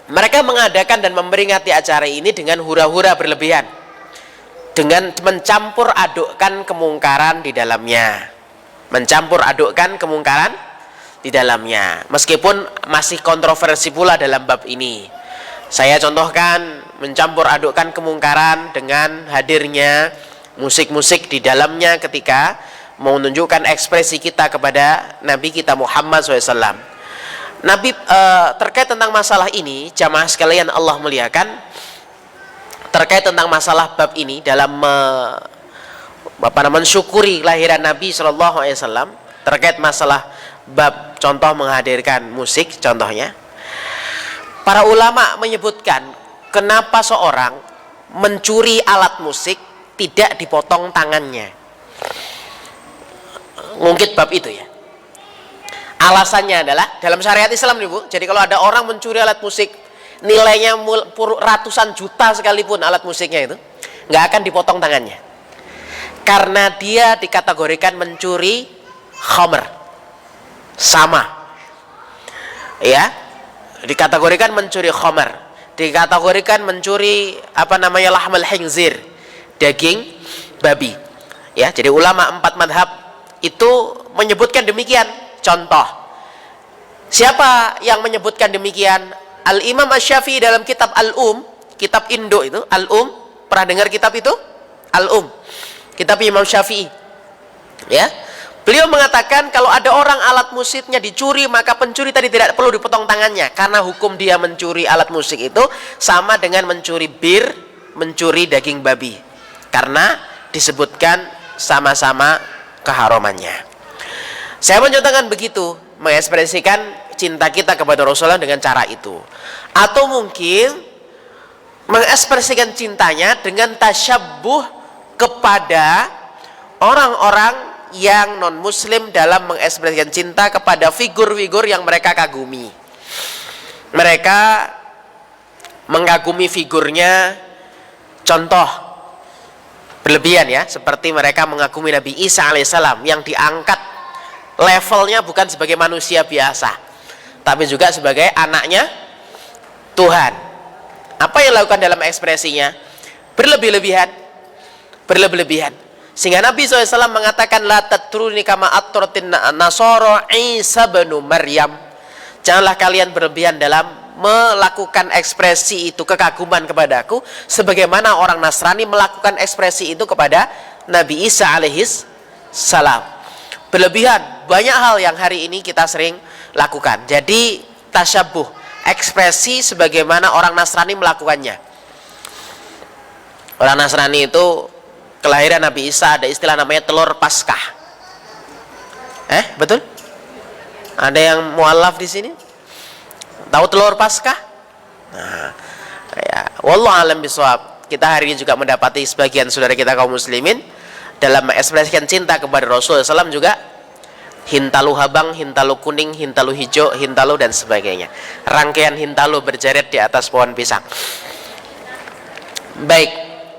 Mereka mengadakan dan memperingati acara ini dengan hura-hura berlebihan, dengan mencampur adukkan kemungkaran di dalamnya, mencampur adukkan kemungkaran di dalamnya, meskipun masih kontroversi pula dalam bab ini. Saya contohkan mencampur adukkan kemungkaran dengan hadirnya musik-musik di dalamnya ketika mau menunjukkan ekspresi kita kepada Nabi kita Muhammad SAW. Nabi terkait tentang masalah ini, jamaah sekalian Allah muliakan, terkait tentang masalah bab ini dalam mensyukuri kelahiran Nabi SAW, terkait masalah bab contoh menghadirkan musik contohnya, para ulama menyebutkan kenapa seorang mencuri alat musik tidak dipotong tangannya. Ngungkit bab itu, ya. Alasannya adalah dalam syariat Islam nih Bu, jadi kalau ada orang mencuri alat musik nilainya ratusan juta sekalipun alat musiknya itu, nggak akan dipotong tangannya, karena dia dikategorikan mencuri khamr. Sama, ya, dikategorikan mencuri khamr, dikategorikan mencuri lahmal khinzir, daging babi. Ya, jadi ulama 4 madhab itu menyebutkan demikian. Contoh, siapa yang menyebutkan demikian? Al-Imam Asy-Syafi'i dalam kitab Al-Um, kitab Indo itu, Al-Um, pernah dengar kitab itu? Al-Um, kitab Imam Syafi'i. Ya, beliau mengatakan kalau ada orang alat musiknya dicuri, maka pencuri tadi tidak perlu dipotong tangannya, karena hukum dia mencuri alat musik itu sama dengan mencuri bir, mencuri daging babi, karena disebutkan sama-sama keharamannya. Saya mencontohkan begitu, mengekspresikan cinta kita kepada Rasulullah dengan cara itu. Atau mungkin mengekspresikan cintanya dengan tasyabbuh kepada orang-orang yang non muslim dalam mengekspresikan cinta kepada figur-figur yang mereka kagumi. Mereka mengagumi figurnya, contoh berlebihan ya, seperti mereka mengagumi Nabi Isa alaihissalam yang diangkat levelnya bukan sebagai manusia biasa, tapi juga sebagai anaknya Tuhan. Apa yang dilakukan dalam ekspresinya? Berlebih-lebihan, sehingga Nabi SAW mengatakan, la tatruni kama atratin nasara Isa bin Maryam. Janganlah kalian berlebihan dalam melakukan ekspresi itu, kekaguman kepadaku, sebagaimana orang Nasrani melakukan ekspresi itu kepada Nabi Isa alaihis salam. Berlebihan, banyak hal yang hari ini kita sering lakukan. Jadi tasyabuh, ekspresi sebagaimana orang Nasrani melakukannya. Orang Nasrani itu kelahiran Nabi Isa ada istilah namanya telur Paskah. Betul? Ada yang mualaf di sini? Tahu telur Paskah? Nah, ya, wallahu alam bisawab. Kita hari ini juga mendapati sebagian saudara kita kaum muslimin dalam mengekspresikan cinta kepada Rasulullah SAW juga hintalu habang, hintalu kuning, hintalu hijau, hintalu dan sebagainya. Rangkaian hintalu berjaret di atas pohon pisang. Baik,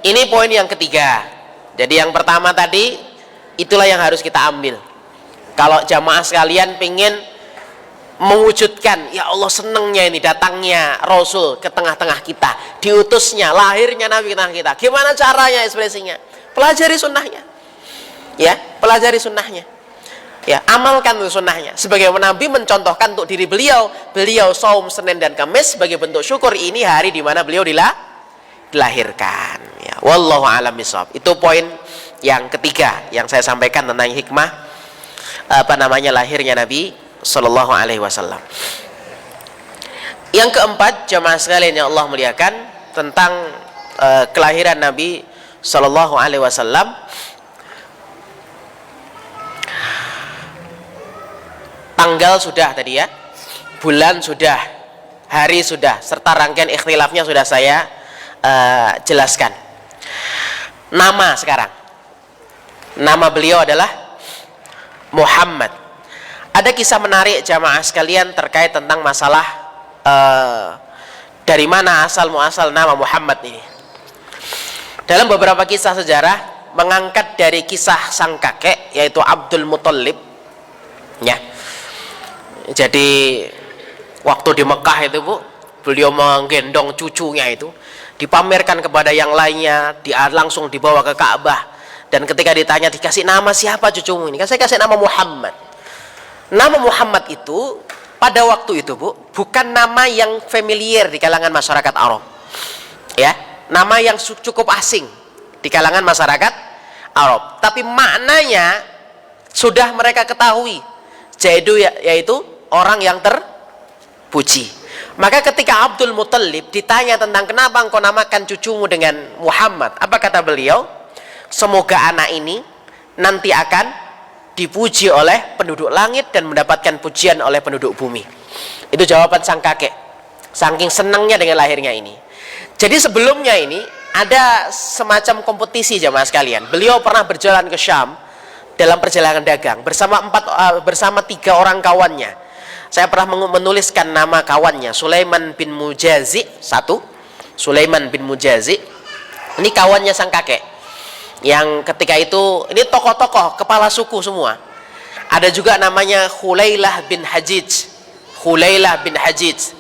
ini poin yang ketiga. Jadi yang pertama tadi, itulah yang harus kita ambil. Kalau jamaah sekalian pengen mewujudkan, ya Allah senengnya ini datangnya Rasul ke tengah-tengah kita, diutusnya, lahirnya Nabi ke tengah kita. Gimana caranya ekspresinya? Pelajari sunnahnya. Ya, pelajari sunnahnya. Ya, amalkan sunnahnya. Sebagaimana Nabi mencontohkan untuk diri beliau, beliau saum Senin dan Kamis sebagai bentuk syukur, ini hari di mana beliau dilahirkan. Ya, wallahu a'lam bishawab. Itu poin yang ketiga yang saya sampaikan tentang hikmah lahirnya Nabi Sallallahu Alaihi Wasallam. Yang keempat, jamaah sekalian yang Allah muliakan, tentang kelahiran Nabi Sallallahu Alaihi Wasallam. Tanggal sudah tadi ya, bulan sudah, hari sudah, serta rangkaian ikhtilafnya sudah saya jelaskan. Nama sekarang, nama beliau adalah Muhammad. Ada kisah menarik jamaah sekalian terkait tentang masalah dari mana asal muasal nama Muhammad ini. Dalam beberapa kisah sejarah mengangkat dari kisah sang kakek, yaitu Abdul Muthalib. Ya. Jadi waktu di Mekah itu Bu, beliau menggendong cucunya itu, dipamerkan kepada yang lainnya, dia langsung dibawa ke Ka'bah, dan ketika ditanya, dikasih nama siapa cucumu ini? Saya kasih nama Muhammad. Nama Muhammad itu pada waktu itu Bu, bukan nama yang familiar di kalangan masyarakat Arab. Ya, nama yang cukup asing di kalangan masyarakat Arab, tapi maknanya sudah mereka ketahui, yaitu orang yang terpuji. Maka ketika Abdul Muthalib ditanya tentang kenapa engkau namakan cucumu dengan Muhammad, apa kata beliau? Semoga anak ini nanti akan dipuji oleh penduduk langit dan mendapatkan pujian oleh penduduk bumi. Itu jawaban sang kakek, saking senangnya dengan lahirnya ini. Jadi sebelumnya ini ada semacam kompetisi jamaah sekalian. Beliau pernah berjalan ke Syam dalam perjalanan dagang bersama 3 orang kawannya. saya pernah menuliskan nama kawannya, Sulaiman bin Mujazi. Satu, Sulaiman bin Mujazi. Ini kawannya sang kakek. Yang ketika itu, ini tokoh-tokoh, kepala suku semua. Ada juga namanya Khulailah bin Hajij. Khulailah bin Hajij.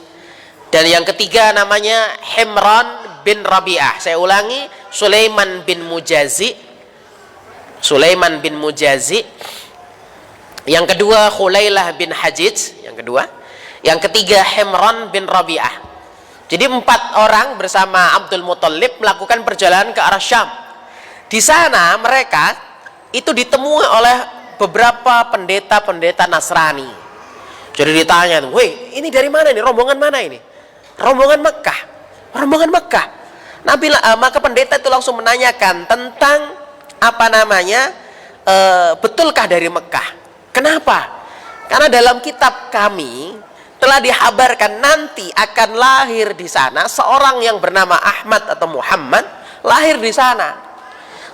Dan yang ketiga namanya Himran bin Rabi'ah. Saya ulangi, Sulaiman bin Mujazi. Sulaiman bin Mujazi. Yang kedua Khulailah bin Hajij, yang kedua. Yang ketiga Himran bin Rabi'ah. Jadi 4 orang bersama Abdul Muthalib melakukan perjalanan ke arah Syam. Di sana mereka itu ditemui oleh beberapa pendeta-pendeta Nasrani. Jadi ditanya, "Weh, ini dari mana ini? Rombongan mana ini?" "Rombongan Mekah." "Rombongan Mekah." Maka pendeta itu langsung menanyakan tentang apa namanya, betulkah dari Mekah? Kenapa? Karena dalam kitab kami telah dihabarkan nanti akan lahir di sana seorang yang bernama Ahmad atau Muhammad, lahir di sana.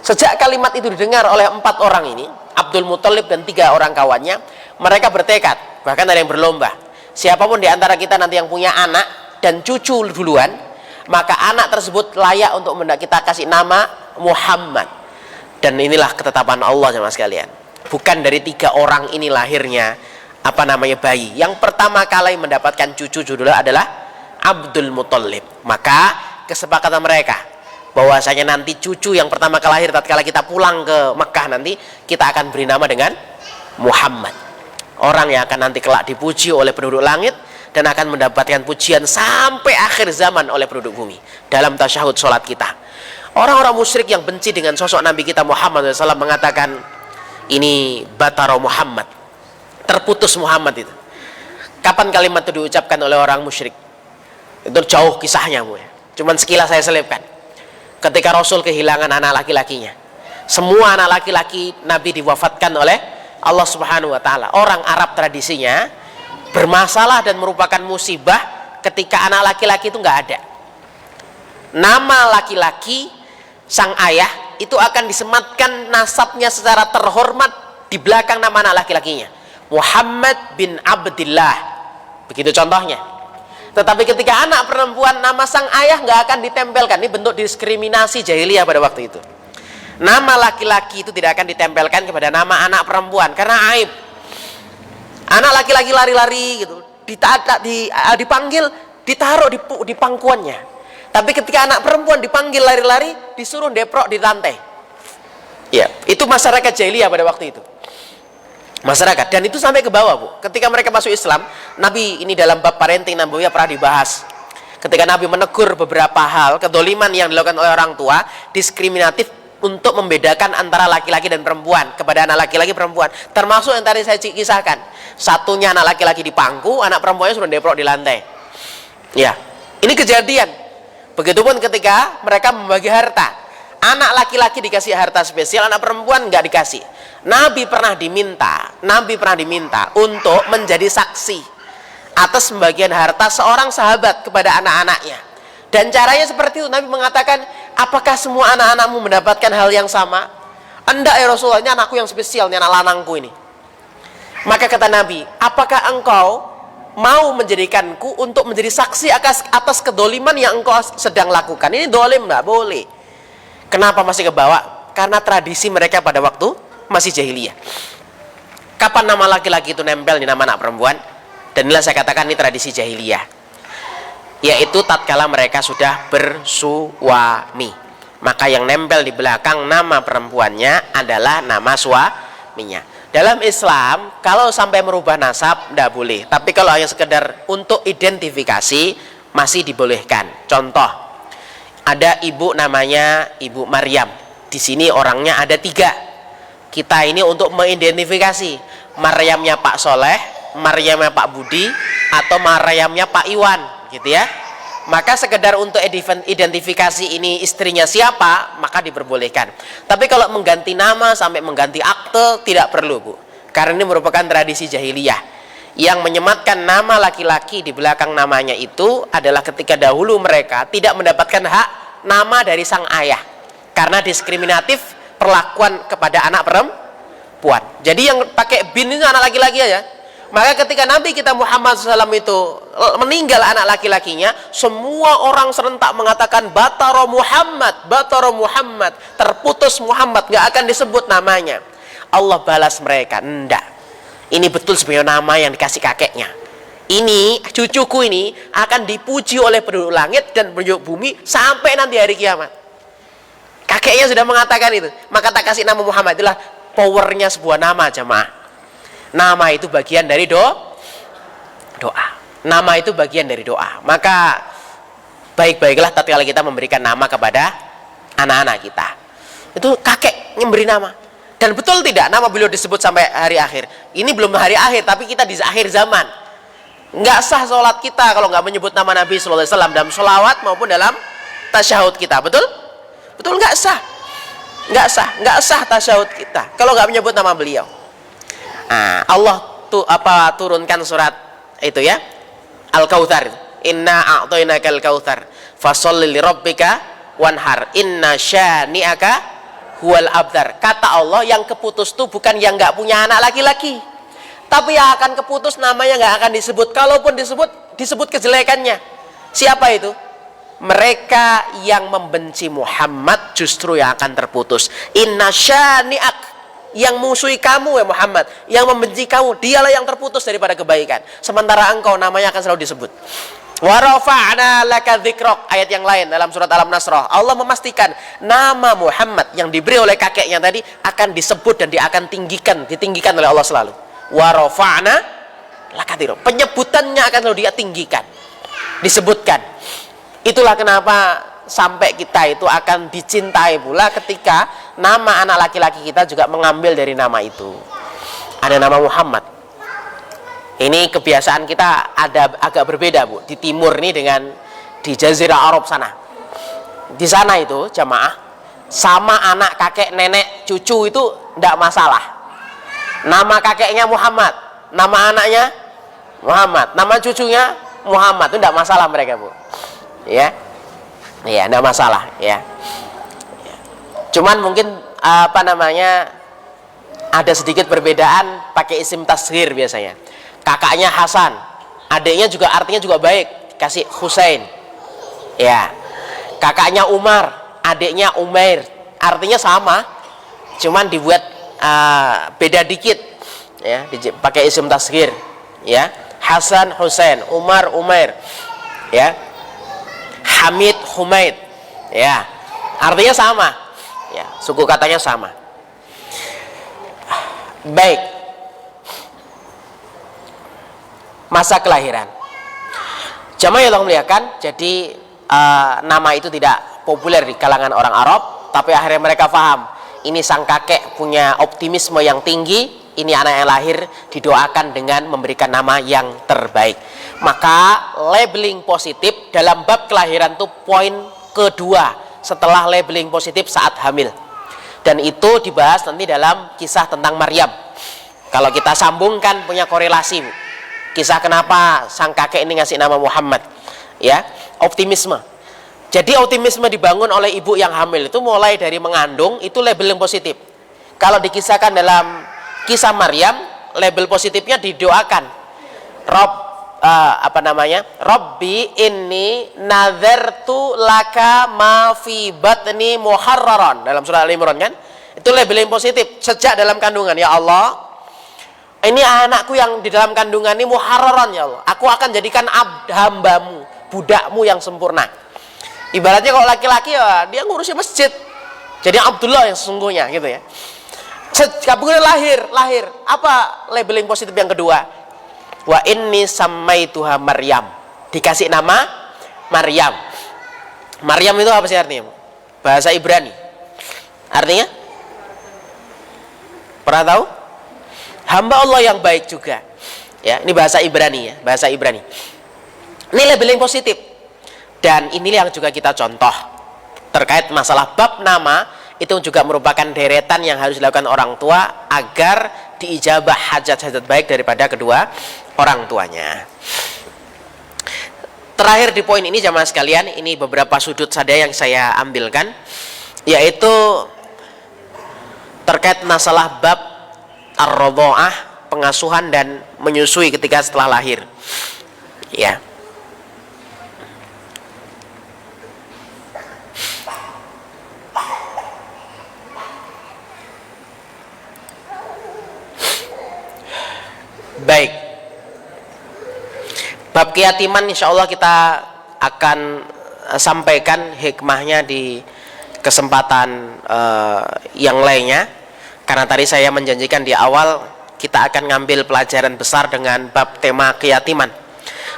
Sejak kalimat itu didengar oleh 4 orang ini, Abdul Muthalib dan 3 orang kawannya, mereka bertekad, bahkan ada yang berlomba. Siapapun di antara kita nanti yang punya anak dan cucu duluan, maka anak tersebut layak untuk kita kasih nama Muhammad. Dan inilah ketetapan Allah jemaah sekalian. Bukan dari 3 orang ini lahirnya apa namanya bayi. Yang pertama kali mendapatkan cucu judulnya adalah Abdul Muthalib. Maka kesepakatan mereka bahwasanya nanti cucu yang pertama kali lahir tatkala kita pulang ke Mekah nanti, kita akan beri nama dengan Muhammad. Orang yang akan nanti kelak dipuji oleh penduduk langit dan akan mendapatkan pujian sampai akhir zaman oleh penduduk bumi dalam tasyahud sholat kita. Orang-orang musyrik yang benci dengan sosok Nabi kita Muhammad SAW mengatakan, ini batara Muhammad, terputus Muhammad itu. Kapan kalimat itu diucapkan oleh orang musyrik? Itu jauh kisahnya, Bu. Cuman sekilas saya selipkan. Ketika Rasul kehilangan anak laki-lakinya. Semua anak laki-laki Nabi diwafatkan oleh Allah Subhanahu wa taala. Orang Arab tradisinya bermasalah dan merupakan musibah ketika anak laki-laki itu nggak ada. Nama laki-laki sang ayah itu akan disematkan nasabnya secara terhormat di belakang nama anak laki-lakinya, Muhammad bin Abdillah, begitu contohnya. Tetapi ketika anak perempuan, nama sang ayah nggak akan ditempelkan. Ini bentuk diskriminasi jahiliyah pada waktu itu. Nama laki-laki itu tidak akan ditempelkan kepada nama anak perempuan karena aib. Anak laki-laki lari-lari gitu, dipanggil, ditaruh di pangkuannya. Tapi ketika anak perempuan dipanggil lari-lari, disuruh deprok di lantai. Ya, itu masyarakat jahiliyah pada waktu itu. Masyarakat, dan itu sampai ke bawah, Bu. Ketika mereka masuk Islam, Nabi ini dalam bab parenting Nabawiyah pernah dibahas. Ketika Nabi menegur beberapa hal kedoliman yang dilakukan oleh orang tua, diskriminatif untuk membedakan antara laki-laki dan perempuan kepada anak laki-laki perempuan. Termasuk yang tadi saya kisahkan. Satunya anak laki-laki di pangku, anak perempuannya sudah deprok di lantai. Ya, ini kejadian. Begitupun ketika mereka membagi harta, anak laki-laki dikasih harta spesial, anak perempuan nggak dikasih. Nabi pernah diminta untuk menjadi saksi atas pembagian harta seorang sahabat kepada anak-anaknya. Dan caranya seperti itu. Nabi mengatakan, apakah semua anak-anakmu mendapatkan hal yang sama? Enggak ya Rasulullah, ini anakku yang spesial, ini anak lanangku ini. Maka kata Nabi, apakah engkau mau menjadikanku untuk menjadi saksi atas kedoliman yang engkau sedang lakukan? Ini dolim, nggak boleh. Kenapa masih kebawa? Karena tradisi mereka pada waktu masih jahiliyah. Kapan nama laki-laki itu nempel di nama anak perempuan? Dan inilah saya katakan ini tradisi jahiliyah, yaitu tatkala mereka sudah bersuami, maka yang nempel di belakang nama perempuannya adalah nama suaminya. Dalam Islam, kalau sampai merubah nasab, tidak boleh. Tapi kalau hanya sekedar untuk identifikasi, masih dibolehkan. Contoh, ada ibu namanya Ibu Maryam. Di sini orangnya ada 3. Kita ini untuk mengidentifikasi, Maryamnya Pak Soleh, Maryamnya Pak Budi, atau Maryamnya Pak Iwan, gitu ya. Maka sekedar untuk identifikasi ini istrinya siapa, maka diperbolehkan. Tapi kalau mengganti nama sampai mengganti akte, tidak perlu, Bu. Karena ini merupakan tradisi jahiliyah. Yang menyematkan nama laki-laki di belakang namanya itu adalah ketika dahulu mereka tidak mendapatkan hak nama dari sang ayah. Karena diskriminatif perlakuan kepada anak perempuan. Jadi yang pakai bin itu anak laki-laki aja. Maka ketika Nabi kita Muhammad SAW itu meninggal anak laki-lakinya, semua orang serentak mengatakan batara Muhammad, terputus Muhammad, nggak akan disebut namanya. Allah balas mereka, enggak, ini betul sebenarnya nama yang dikasih kakeknya. Ini cucuku ini akan dipuji oleh penduduk langit dan penduduk bumi sampai nanti hari kiamat. Kakeknya sudah mengatakan itu, maka tak kasih nama Muhammad. Itulah powernya sebuah nama, jemaah. Nama itu bagian dari doa. Nama itu bagian dari doa. Maka baik-baiklah tatkala kita memberikan nama kepada anak-anak kita. Itu kakek yang beri nama. Dan betul tidak nama beliau disebut sampai hari akhir. Ini belum hari akhir, tapi kita di akhir zaman. Nggak sah sholat kita kalau nggak menyebut nama Nabi SAW dalam sholawat maupun dalam tasyahud kita. Betul? Betul, nggak sah. Nggak sah tasyahud kita kalau nggak menyebut nama beliau. Nah, Allah turunkan surat itu ya, Al-Kautsar. Inna a'tainakal kautsar fasholli lirabbika wanhar inna syani'aka huwal abtar. Kata Allah, yang keputus itu bukan yang nggak punya anak laki-laki, tapi yang akan keputus namanya nggak akan disebut. Kalaupun disebut kejelekannya. Siapa itu? Mereka yang membenci Muhammad justru yang akan terputus. Inna syani'ak, yang musuhi kamu ya Muhammad, yang membenci kamu, dialah yang terputus daripada kebaikan. Sementara engkau namanya akan selalu disebut. Wa rafa'na laka dzikrok. Ayat yang lain dalam surat Al-Nasrah, Allah memastikan nama Muhammad yang diberi oleh kakeknya tadi akan disebut dan dia akan ditinggikan oleh Allah selalu. Wa rafa'na laka dzikrok. Penyebutannya akan selalu dia tinggikan, disebutkan. Itulah kenapa sampai kita itu akan dicintai pula ketika nama anak laki-laki kita juga mengambil dari nama itu. Ada nama Muhammad. Ini kebiasaan kita ada agak berbeda, Bu, di timur ini dengan di Jazirah Arab sana. Di sana itu jamaah, sama anak, kakek, nenek, cucu itu tidak masalah. Nama kakeknya Muhammad, nama anaknya Muhammad, nama cucunya Muhammad, itu tidak masalah mereka, Bu. Ya. Ya, enggak masalah ya. Cuman mungkin ada sedikit perbedaan pakai isim tasghir biasanya. Kakaknya Hasan, adiknya juga artinya juga baik, kasih Husain. Ya. Kakaknya Umar, adiknya Umair, artinya sama, cuman dibuat beda dikit ya, pakai isim tasghir ya. Hasan, Husain, Umar, Umair. Ya. Hamid, Humaid, ya, artinya sama, ya, suku katanya sama. Baik, masa kelahiran. Jamaah yang Allah muliakan, jadi nama itu tidak populer di kalangan orang Arab, tapi akhirnya mereka paham. Ini sang kakek punya optimisme yang tinggi. Ini anak yang lahir didoakan dengan memberikan nama yang terbaik. Maka labeling positif dalam bab kelahiran itu poin kedua setelah labeling positif saat hamil. Dan itu dibahas nanti dalam kisah tentang Maryam. Kalau kita sambungkan punya korelasi, Bu. Kisah kenapa sang kakek ini ngasih nama Muhammad. Ya, optimisme. Jadi optimisme dibangun oleh ibu yang hamil itu mulai dari mengandung, itu labeling positif. Kalau dikisahkan dalam kisah Maryam, label positifnya didoakan. Rabbi inni nazartu laka ma fi batni muharraran, dalam surah Al-Imran kan? Itu labeling positif sejak dalam kandungan. Ya Allah, ini anakku yang di dalam kandungan ini muharraran ya Allah. Aku akan jadikan hambamu, budakmu yang sempurna. Ibaratnya kalau laki-laki ya dia ngurusin masjid. Jadi Abdullah yang sesungguhnya gitu ya. Kemudian lahir. Apa labeling positif yang kedua? Wa inni sammaituha Maryam. Dikasih nama Maryam. Maryam itu apa sih artinya? Bahasa Ibrani. Artinya? Pernah tahu? Hamba Allah yang baik juga. Ya, ini bahasa Ibrani ya, bahasa Ibrani. Ini labeling positif. Dan inilah yang juga kita contoh terkait masalah bab nama. Itu juga merupakan deretan yang harus dilakukan orang tua agar diijabah hajat-hajat baik daripada kedua orang tuanya. Terakhir di poin ini jamaah sekalian, ini beberapa sudut saja yang saya ambilkan, yaitu terkait masalah bab ar-radha'ah, pengasuhan dan menyusui ketika setelah lahir. Ya. Baik. Bab keyatiman insya Allah kita akan sampaikan hikmahnya di kesempatan yang lainnya, karena tadi saya menjanjikan di awal kita akan ngambil pelajaran besar dengan bab tema keyatiman,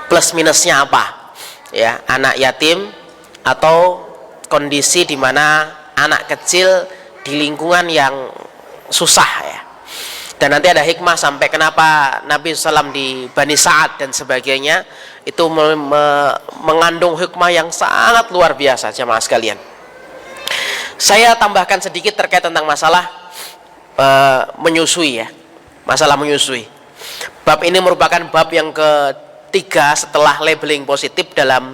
plus minusnya apa ya, anak yatim atau kondisi di mana anak kecil di lingkungan yang susah ya. Dan nanti ada hikmah sampai kenapa Nabi SAW di Bani Sa'ad dan sebagainya itu mengandung hikmah yang sangat luar biasa jemaah sekalian. Saya tambahkan sedikit terkait tentang masalah menyusui ya, masalah menyusui. Bab ini merupakan bab yang ketiga setelah labeling positif dalam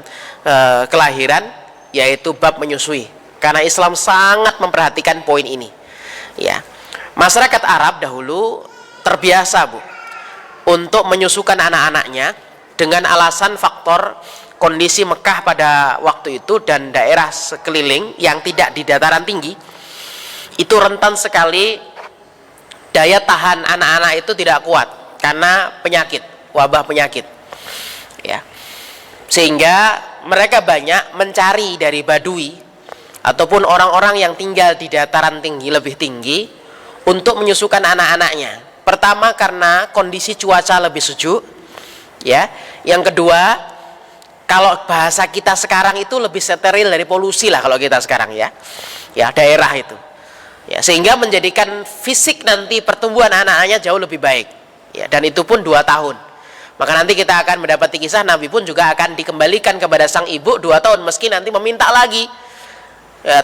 kelahiran, yaitu bab menyusui. Karena Islam sangat memperhatikan poin ini ya. Masyarakat Arab dahulu terbiasa untuk menyusukan anak-anaknya dengan alasan faktor kondisi Mekah pada waktu itu dan daerah sekeliling yang tidak di dataran tinggi itu rentan sekali, daya tahan anak-anak itu tidak kuat karena penyakit, wabah penyakit ya. Sehingga mereka banyak mencari dari badui ataupun orang-orang yang tinggal di dataran tinggi, lebih tinggi, untuk menyusukan anak-anaknya. Pertama karena kondisi cuaca lebih sejuk ya. Yang kedua, kalau bahasa kita sekarang itu lebih steril dari polusi lah kalau kita sekarang ya. Ya, daerah itu. Ya, sehingga menjadikan fisik nanti pertumbuhan anak-anaknya jauh lebih baik. Ya, dan itu pun 2 tahun. Maka nanti kita akan mendapati kisah Nabi pun juga akan dikembalikan kepada sang ibu 2 tahun meski nanti meminta lagi. Ya,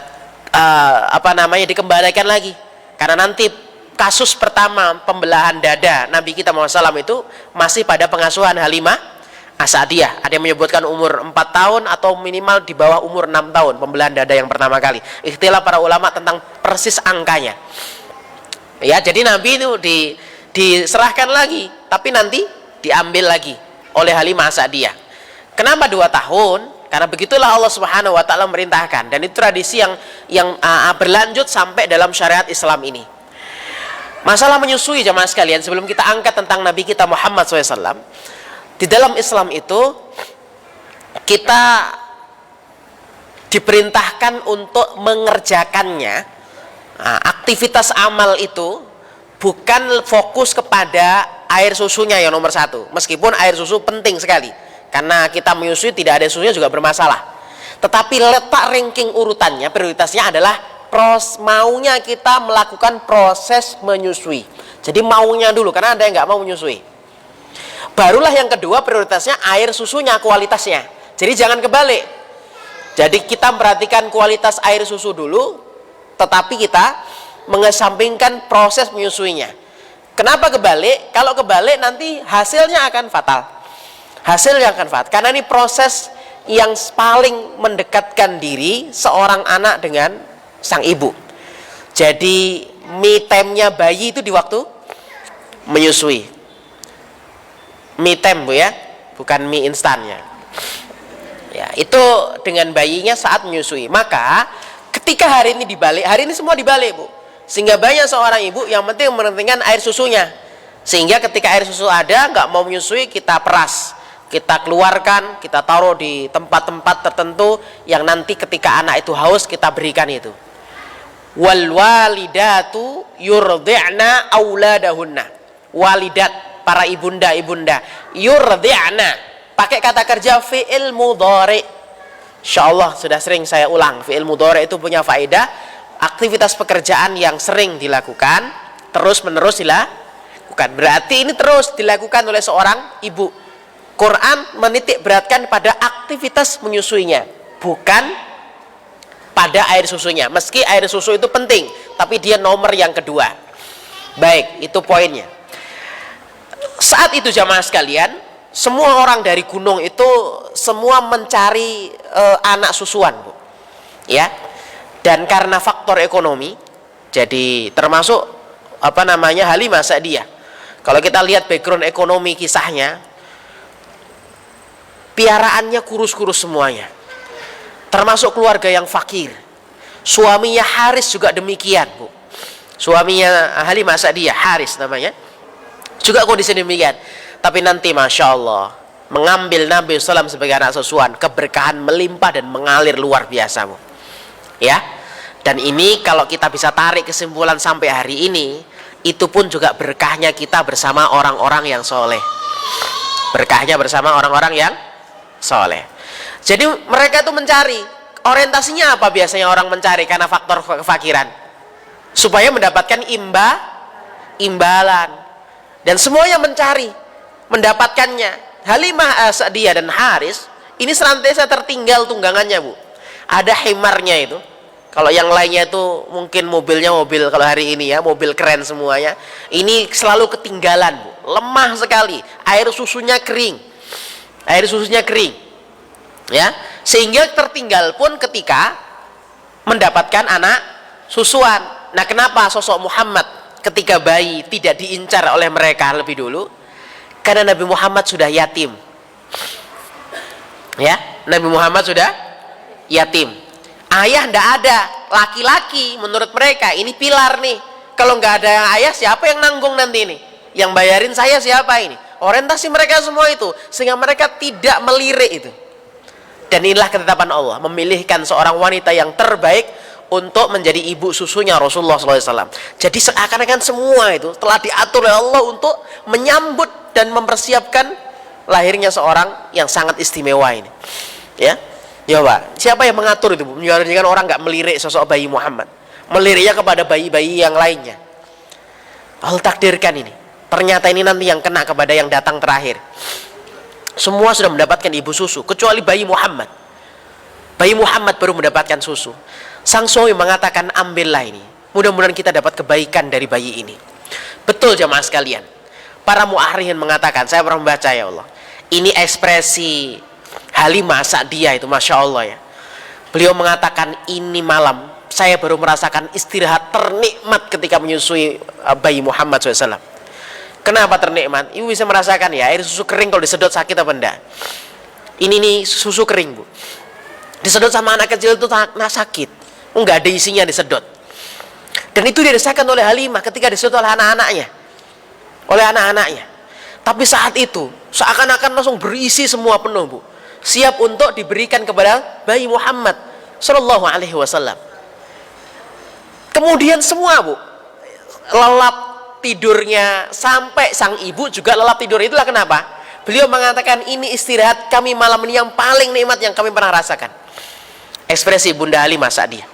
dikembalikan lagi. Karena nanti kasus pertama pembelahan dada Nabi kita Muhammad SAW itu masih pada pengasuhan Halimah As-Sa'diyah. Ada yang menyebutkan umur 4 tahun atau minimal di bawah umur 6 tahun pembelahan dada yang pertama kali. Ikhtilaf para ulama tentang persis angkanya. Ya, jadi Nabi itu diserahkan lagi, tapi nanti diambil lagi oleh Halimah As-Sa'diyah. Kenapa 2 tahun? Karena begitulah Allah Subhanahu wa taala merintahkan, dan itu tradisi yang berlanjut sampai dalam syariat Islam ini. Masalah menyusui jemaah sekalian, sebelum kita angkat tentang Nabi kita Muhammad SAW, di dalam Islam itu kita diperintahkan untuk mengerjakannya. Aktivitas amal itu bukan fokus kepada air susunya yang nomor 1, meskipun air susu penting sekali. Karena kita menyusui tidak ada susunya juga bermasalah. Tetapi letak ranking urutannya, prioritasnya adalah maunya kita melakukan proses menyusui. Jadi maunya dulu, karena ada yang nggak mau menyusui. Barulah yang kedua prioritasnya air susunya, kualitasnya. Jadi jangan kebalik. Jadi kita memperhatikan kualitas air susu dulu, tetapi kita mengesampingkan proses menyusuinya. Kenapa kebalik? Kalau kebalik nanti hasilnya akan fatal. Hasilnya akan fatal. Karena ini proses yang paling mendekatkan diri seorang anak dengan sang ibu. Jadi me time-nya bayi itu di waktu menyusui. Me time Bu ya, bukan mie instannya. Ya, itu dengan bayinya saat menyusui. Maka ketika hari ini dibalik, hari ini semua dibalik Bu. Sehingga banyak seorang ibu yang penting mementingkan air susunya. Sehingga ketika air susu ada, nggak mau menyusui, kita peras, kita keluarkan, kita taruh di tempat-tempat tertentu yang nanti ketika anak itu haus kita berikan itu. Wal walidatu yurdi'na auladahunna. Walidat, para ibunda-ibunda, yurdi'na, pakai kata kerja fi'il mudhari. Insyaallah sudah sering saya ulang, fi'il mudhari itu punya faedah, aktivitas pekerjaan yang sering dilakukan, terus-menerus dilakukan. Berarti ini terus dilakukan oleh seorang ibu. Quran menitik beratkan pada aktivitas menyusuinya, bukan pada air susunya. Meski air susu itu penting, tapi dia nomor yang kedua. Baik, itu poinnya. Saat itu jamaah sekalian, semua orang dari gunung itu semua mencari anak susuan, Bu. Ya. Dan karena faktor ekonomi, jadi termasuk Halimah Sa'diyah. Kalau kita lihat background ekonomi kisahnya, piaraannya kurus-kurus semuanya, termasuk keluarga yang fakir. Suaminya Haris juga demikian, Bu. Suaminya Halimah Sa'diyah, Haris namanya, juga kondisi demikian. Tapi nanti Masya Allah, mengambil Nabi SAW sebagai anak susuan, keberkahan melimpah dan mengalir luar biasa, Bu. Ya. Dan ini kalau kita bisa tarik kesimpulan sampai hari ini, itu pun juga berkahnya kita bersama orang-orang yang soleh. Berkahnya bersama orang-orang yang soleh. Jadi mereka itu mencari, orientasinya apa biasanya orang mencari karena faktor kefakiran? Supaya mendapatkan imbalan. Dan semuanya mencari, mendapatkannya. Halimah Sa'diyah dan Haris ini senantiasa tertinggal tunggangannya, Bu. Ada himarnya itu. Kalau yang lainnya itu mungkin mobilnya mobil, kalau hari ini ya mobil keren semuanya, ini selalu ketinggalan, Bu. Lemah sekali, air susunya kering, ya, sehingga tertinggal pun ketika mendapatkan anak susuan. Nah, kenapa sosok Muhammad ketika bayi tidak diincar oleh mereka lebih dulu? Karena Nabi Muhammad sudah yatim, ya, Nabi Muhammad sudah yatim. Ayah ndak ada, laki-laki menurut mereka ini pilar nih. Kalau nggak ada ayah, siapa yang nanggung nanti ini? Yang bayarin saya siapa ini? Orientasi mereka semua itu, sehingga mereka tidak melirik itu. Dan inilah ketetapan Allah, memilihkan seorang wanita yang terbaik untuk menjadi ibu susunya Rasulullah SAW. Jadi seakan-akan semua itu telah diatur oleh Allah untuk menyambut dan mempersiapkan lahirnya seorang yang sangat istimewa ini. Ya, ya Pak. Siapa yang mengatur itu? Menjadikan orang nggak melirik sosok bayi Muhammad, meliriknya kepada bayi-bayi yang lainnya. Allah takdirkan ini. Ternyata ini nanti yang kena kepada yang datang terakhir. Semua sudah mendapatkan ibu susu kecuali bayi Muhammad. Bayi Muhammad baru mendapatkan susu. Sang suami mengatakan, ambillah ini, mudah-mudahan kita dapat kebaikan dari bayi ini. Betul jamaah sekalian, para mu'arikhin mengatakan, saya pernah membaca ya Allah, ini ekspresi Halimah Sa'diyah itu Masya Allah ya. Beliau mengatakan, ini malam saya baru merasakan istirahat ternikmat ketika menyusui bayi Muhammad SAW. Kenapa ternikmat? Ibu bisa merasakan ya, air susu kering kalau disedot sakit apa enggak? Ini nih susu kering, Bu. Disedot sama anak kecil itu sakit, enggak ada isinya disedot. Dan itu dirasakan oleh Halimah ketika disedot oleh anak-anaknya. Tapi saat itu seakan-akan langsung berisi semua penuh, Bu. Siap untuk diberikan kepada bayi Muhammad Sallallahu Alaihi Wasallam. Kemudian semua, Bu, lelap tidurnya, sampai sang ibu juga lelap tidur. Itulah kenapa beliau mengatakan, ini istirahat kami malam ini yang paling nikmat yang kami pernah rasakan. Ekspresi Bunda Halimah Sa'diyah.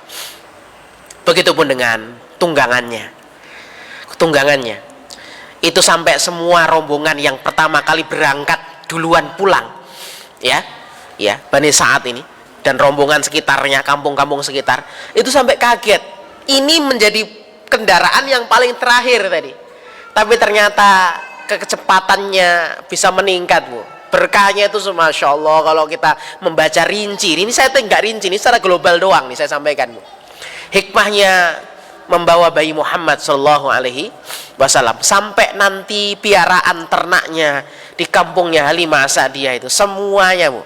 Begitupun dengan tunggangannya. Itu sampai semua rombongan yang pertama kali berangkat duluan pulang, ya Bani Sa'ad ini dan rombongan sekitarnya, kampung-kampung sekitar, itu sampai kaget. Ini menjadi kendaraan yang paling terakhir tadi. Tapi ternyata kecepatannya bisa meningkat, Bu. Berkahnya itu Masya Allah kalau kita membaca rinci. Ini saya nggak rinci, ini secara global doang nih saya sampaikan, Bu. Hikmahnya membawa bayi Muhammad Sallallahu Alaihi Wasallam sampai nanti piaraan ternaknya di kampungnya Halimah Sa'diyah itu semuanya, Bu,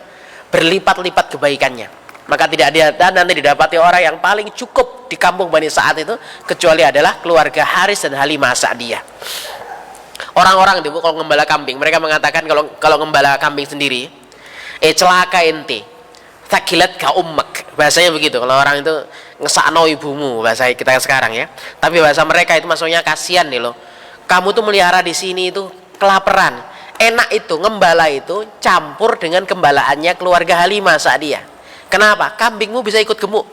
berlipat-lipat kebaikannya. Maka tidak ada nanti didapati orang yang paling cukup di kampung Bani Sa'ad itu kecuali adalah keluarga Haris dan Halimah Sa'diyah. Orang-orang itu kalau ngembala kambing, mereka mengatakan kalau ngembala kambing sendiri, celaka ente, takilat ka ummak. Bahasanya begitu. Kalau orang itu ngesakno ibumu, bahasa kita sekarang ya. Tapi bahasa mereka itu maksudnya kasihan nih loh. Kamu tuh melihara di sini itu kelaparan. Enak itu ngembala itu campur dengan gembalaannya keluarga Halimah Sa'diyah. Kenapa? Kambingmu bisa ikut gemuk.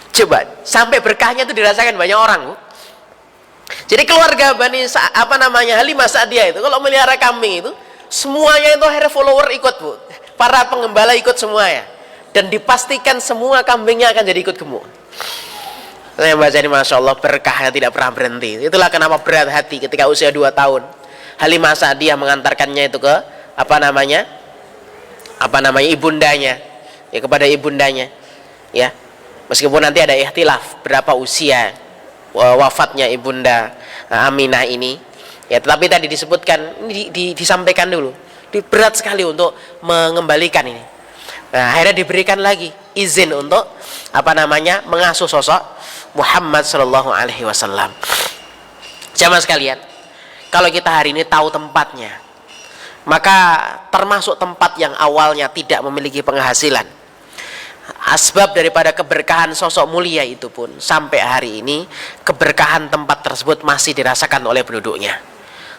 Coba, sampai berkahnya itu dirasakan banyak orang, Bu. Jadi keluarga Halimah Sa'diyah itu kalau melihara kambing itu semuanya itu akhirnya follower ikut, Bu. Para pengembala ikut semuanya. Dan dipastikan semua kambingnya akan jadi ikut gemuk. Saya baca ini Masya Allah, berkahnya tidak pernah berhenti. Itulah kenapa berat hati ketika usia 2 tahun Halimah Sa'diyah mengantarkannya itu ke ibundanya, ya, kepada ibundanya, ya. Meskipun nanti ada ikhtilaf berapa usia wafatnya ibunda Aminah ini, Ya, tetapi tadi disebutkan ini disampaikan dulu. Berat sekali untuk mengembalikan ini. Nah, akhirnya diberikan lagi izin untuk mengasuh sosok Muhammad sallallahu alaihi wasallam. Jamaah sekalian, kalau kita hari ini tahu tempatnya, maka termasuk tempat yang awalnya tidak memiliki penghasilan, asbab daripada keberkahan sosok mulia itu pun sampai hari ini keberkahan tempat tersebut masih dirasakan oleh penduduknya.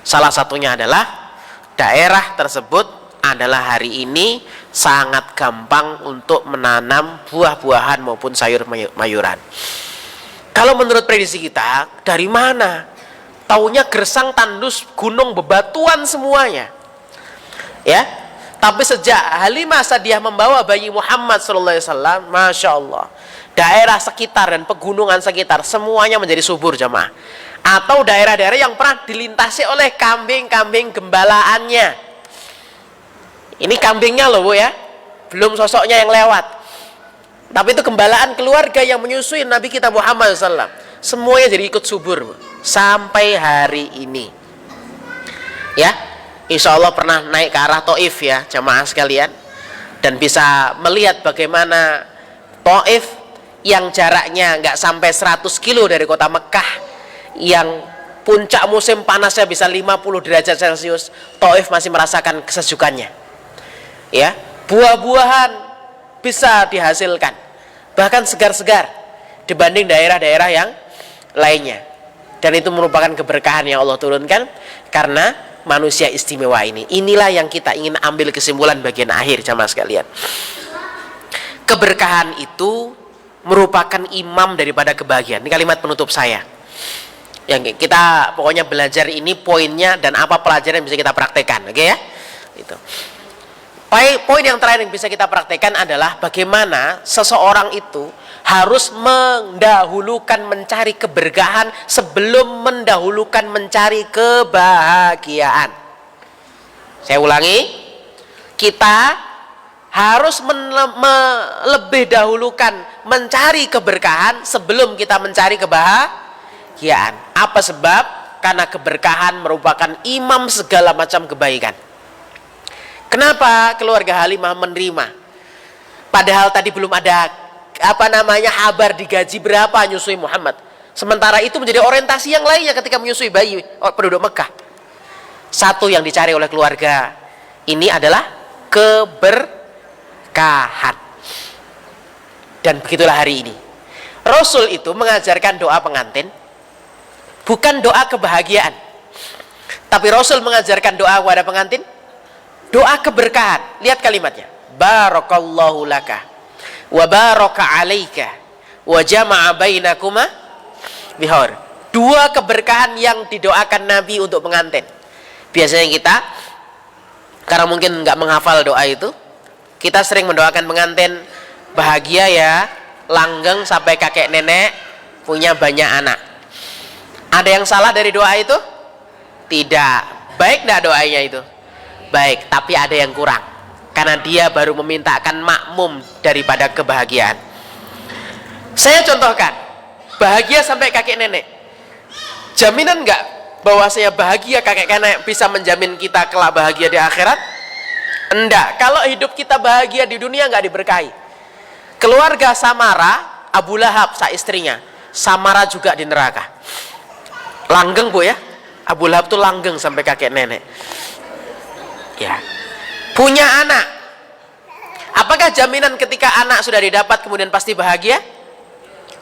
Salah satunya adalah daerah tersebut adalah hari ini sangat gampang untuk menanam buah-buahan maupun sayur-mayuran. Kalau menurut prediksi kita, dari mana? Taunya gersang, tandus, gunung, bebatuan semuanya. Ya, tapi sejak Halimah Sa'diyah membawa bayi Muhammad SAW, Masya Allah, daerah sekitar dan pegunungan sekitar semuanya menjadi subur, jemaah. Atau daerah-daerah yang pernah dilintasi oleh kambing-kambing gembalaannya. Ini kambingnya loh, Bu, ya, belum sosoknya yang lewat. Tapi itu gembalaan keluarga yang menyusui Nabi kita Muhammad SAW. Semuanya jadi ikut subur, Bu, sampai hari ini. Ya, insya Allah pernah naik ke arah Taif, ya, jamaah sekalian, dan bisa melihat bagaimana Taif yang jaraknya nggak sampai 100 kilo dari kota Mekah, yang puncak musim panasnya bisa 50 derajat Celcius, Taif masih merasakan kesejukannya. Ya, buah-buahan bisa dihasilkan, bahkan segar-segar dibanding daerah-daerah yang lainnya. Dan itu merupakan keberkahan yang Allah turunkan karena manusia istimewa ini. Inilah yang kita ingin ambil kesimpulan bagian akhir, jamaah sekalian. Keberkahan itu merupakan imam daripada kebahagiaan. Ini kalimat penutup saya. Yang kita pokoknya belajar ini poinnya dan apa pelajaran yang bisa kita praktekkan, oke ya? Itu. Poin yang terakhir yang bisa kita praktekkan adalah bagaimana seseorang itu harus mendahulukan mencari keberkahan sebelum mendahulukan mencari kebahagiaan. Saya ulangi, kita harus lebih dahulukan mencari keberkahan sebelum kita mencari kebahagiaan. Apa sebab? Karena keberkahan merupakan imam segala macam kebaikan. Kenapa keluarga Halimah menerima? Padahal tadi belum ada kabar digaji berapa nyusui Muhammad. Sementara itu menjadi orientasi yang lainnya ketika menyusui bayi penduduk Mekah. Satu yang dicari oleh keluarga ini adalah keberkahan. Dan begitulah hari ini. Rasul itu mengajarkan doa pengantin, bukan doa kebahagiaan. Tapi Rasul mengajarkan doa kepada pengantin, doa keberkahan. Lihat kalimatnya. Barakallahu laka wa baraka alaika wa jama'a bainakuma bihor. Dua keberkahan yang didoakan Nabi untuk pengantin. Biasanya kita, karena mungkin nggak menghafal doa itu, kita sering mendoakan pengantin bahagia ya, langgeng sampai kakek nenek, punya banyak anak. Ada yang salah dari doa itu? Tidak. Baik enggak doanya itu? Baik, tapi ada yang kurang. Karena dia baru memintakan makmum daripada kebahagiaan. Saya contohkan, bahagia sampai kakek nenek. Jaminan enggak bahwa saya bahagia kakek nenek bisa menjamin kita kelak bahagia di akhirat? Enggak. Kalau hidup kita bahagia di dunia enggak diberkahi. Keluarga Samara, Abu Lahab sa istrinya, Samara juga di neraka. Langgeng, Bu, ya. Abu Lahab itu langgeng sampai kakek nenek. Ya. Punya anak. Apakah jaminan ketika anak sudah didapat kemudian pasti bahagia?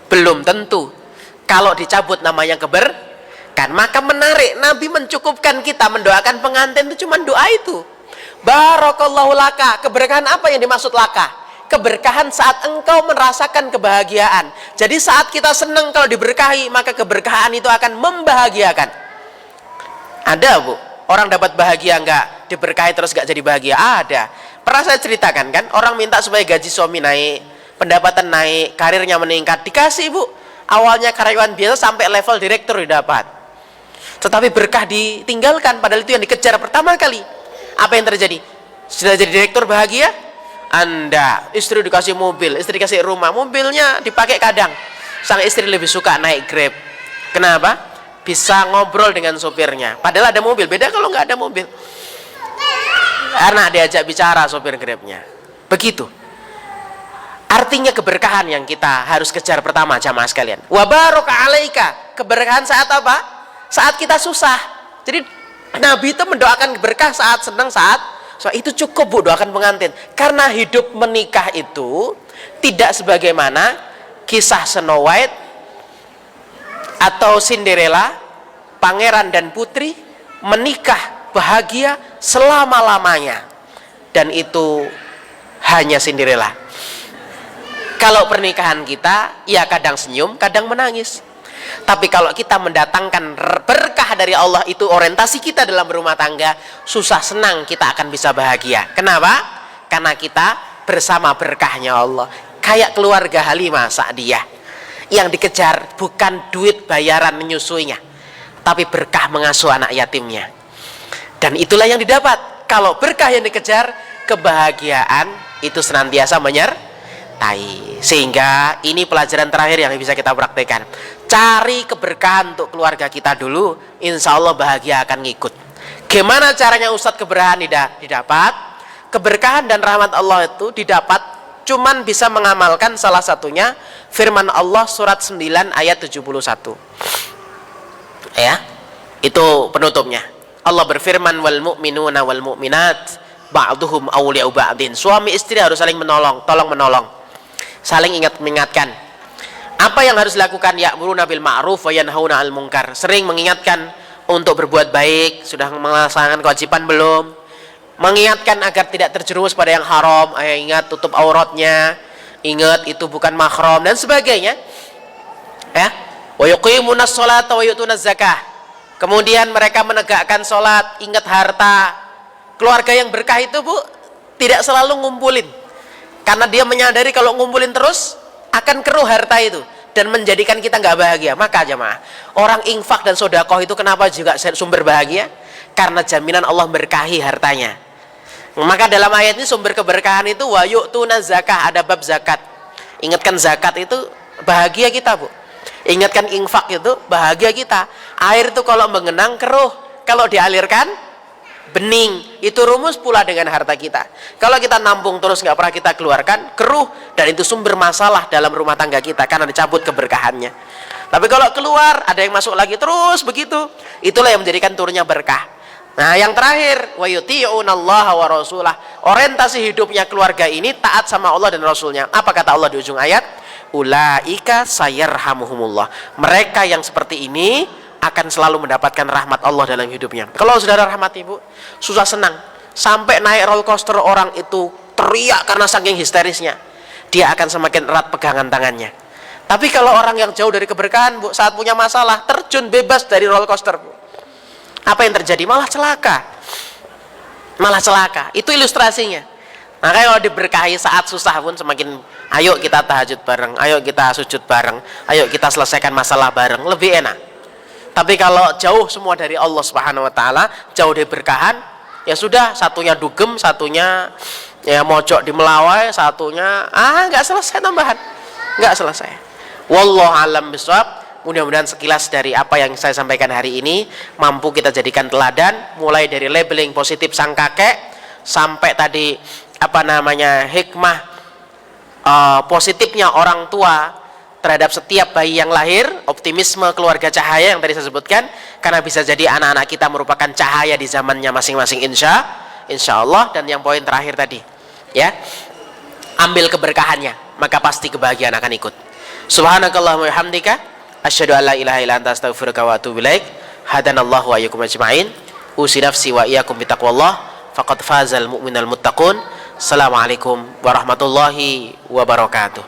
Belum tentu. Kalau dicabut namanya keberkahan. Maka menarik, Nabi mencukupkan kita mendoakan pengantin itu cuma doa itu. Barakallahu laka. Keberkahan apa yang dimaksud laka? Keberkahan saat engkau merasakan kebahagiaan. Jadi saat kita senang kalau diberkahi, maka keberkahan itu akan membahagiakan. Ada, Bu, orang dapat bahagia enggak diberkahi terus enggak jadi bahagia? Ada. Pernah saya ceritakan kan, orang minta supaya gaji suami naik, pendapatan naik, karirnya meningkat, dikasih, Bu. Awalnya karyawan biasa sampai level direktur didapat. Tetapi berkah ditinggalkan, padahal itu yang dikejar pertama kali. Apa yang terjadi? Sudah jadi direktur bahagia? Anda, istri dikasih mobil, istri dikasih rumah, mobilnya dipakai kadang. Sang istri lebih suka naik Grab. Kenapa? bisa ngobrol dengan sopirnya. Padahal ada mobil, beda kalau nggak ada mobil. Karena diajak bicara sopir Grabnya. Begitu. Artinya keberkahan yang kita harus kejar pertama, jamaah sekalian. Wa baraka alaika. Keberkahan saat apa? Saat kita susah. Jadi Nabi itu mendoakan berkah saat senang, saat so, itu cukup bu doakan pengantin. Karena hidup menikah itu tidak sebagaimana kisah Snow White atau Cinderella, pangeran dan putri menikah bahagia selama-lamanya, dan itu hanya Cinderella. Kalau pernikahan kita ya kadang senyum, kadang menangis. Tapi kalau kita mendatangkan berkah dari Allah, itu orientasi kita dalam berumah tangga, susah senang kita akan bisa bahagia. Kenapa? Karena kita bersama berkahnya Allah. Kayak keluarga Halimah Sa'diyah, yang dikejar bukan duit bayaran menyusuinya, tapi berkah mengasuh anak yatimnya. Dan itulah yang didapat. Kalau berkah yang dikejar, kebahagiaan itu senantiasa menyertai. Sehingga ini pelajaran terakhir yang bisa kita praktekkan. Cari keberkahan untuk keluarga kita dulu, insya Allah bahagia akan ngikut. Gimana caranya Ustadz keberkahan didapat? Keberkahan dan rahmat Allah itu didapat cuman bisa mengamalkan salah satunya firman Allah surat 9 ayat 71. Ya, itu penutupnya. Allah berfirman, wal mu'minuna wal mu'minat ba'duhum awliya'u ba'din. Suami istri harus saling menolong, tolong menolong, saling mengingatkan. Apa yang harus dilakukan? Ya'muruna bil ma'ruf wa yanhauna 'anil munkar. Sering mengingatkan untuk berbuat baik. Sudah melaksanakan kewajiban belum? Mengingatkan agar tidak terjerumus pada yang haram. Ayo ingat tutup auratnya, ingat itu bukan mahram dan sebagainya. Ya. Wa yuqimunas sholata wa yu'tunaz zakah. Kemudian mereka menegakkan sholat, ingat harta. Keluarga yang berkah itu bu tidak selalu ngumpulin, karena dia menyadari kalau ngumpulin terus akan keruh harta itu dan menjadikan kita nggak bahagia. Maka jemaah, orang infak dan sodakoh itu kenapa juga sumber bahagia? Karena jaminan Allah berkahi hartanya. Maka dalam ayat ini sumber keberkahan itu wa yu'tunaz zakah, ada bab zakat. Ingatkan zakat itu bahagia kita bu. Ingatkan infak itu bahagia kita. Air itu kalau mengenang keruh, kalau dialirkan bening. Itu rumus pula dengan harta kita. Kalau kita nampung terus nggak pernah kita keluarkan, keruh, dan itu sumber masalah dalam rumah tangga kita karena dicabut keberkahannya. Tapi kalau keluar ada yang masuk lagi terus begitu, itulah yang menjadikan turunnya berkah. Nah yang terakhir, wa yuti'unallaha wa rasulah. Orientasi hidupnya keluarga ini taat sama Allah dan Rasulnya. Apa kata Allah di ujung ayat? Ulaika sayarhamuhumullah. Mereka yang seperti ini akan selalu mendapatkan rahmat Allah dalam hidupnya. Kalau saudara rahmat ibu, susah senang. Sampai naik roller coaster orang itu teriak karena saking histerisnya. Dia akan semakin erat pegangan tangannya. Tapi kalau orang yang jauh dari keberkahan bu, saat punya masalah, terjun bebas dari roller coaster bu. Apa yang terjadi? Malah celaka. Malah celaka. Itu ilustrasinya. Makanya kalau diberkahi saat susah pun semakin, ayo kita tahajud bareng, ayo kita sujud bareng, ayo kita selesaikan masalah bareng, lebih enak. Tapi kalau jauh semua dari Allah Subhanahu wa taala, jauh dari berkahan, ya sudah, satunya dugem, satunya ya mojok di Melawai, satunya nggak selesai tambahan. Nggak selesai. Wallahu alam bisawab. Mudah-mudahan sekilas dari apa yang saya sampaikan hari ini mampu kita jadikan teladan, mulai dari labeling positif sang kakek sampai tadi hikmah positifnya orang tua terhadap setiap bayi yang lahir, optimisme keluarga cahaya yang tadi saya sebutkan, karena bisa jadi anak-anak kita merupakan cahaya di zamannya masing-masing insya Allah. Dan yang poin terakhir tadi ya, ambil keberkahannya, maka pasti kebahagiaan akan ikut. Subhanakallahumma wa bihamdika asyhadu an la ilaha illa anta astaghfiruka wa atubu ilaik. Hadanallahu wa iyyakum ajma'in. Usi nafsi wa iyyakum bitaqwallah. Faqad fazal mu'minal muttaqun. Assalamualaikum warahmatullahi wabarakatuh.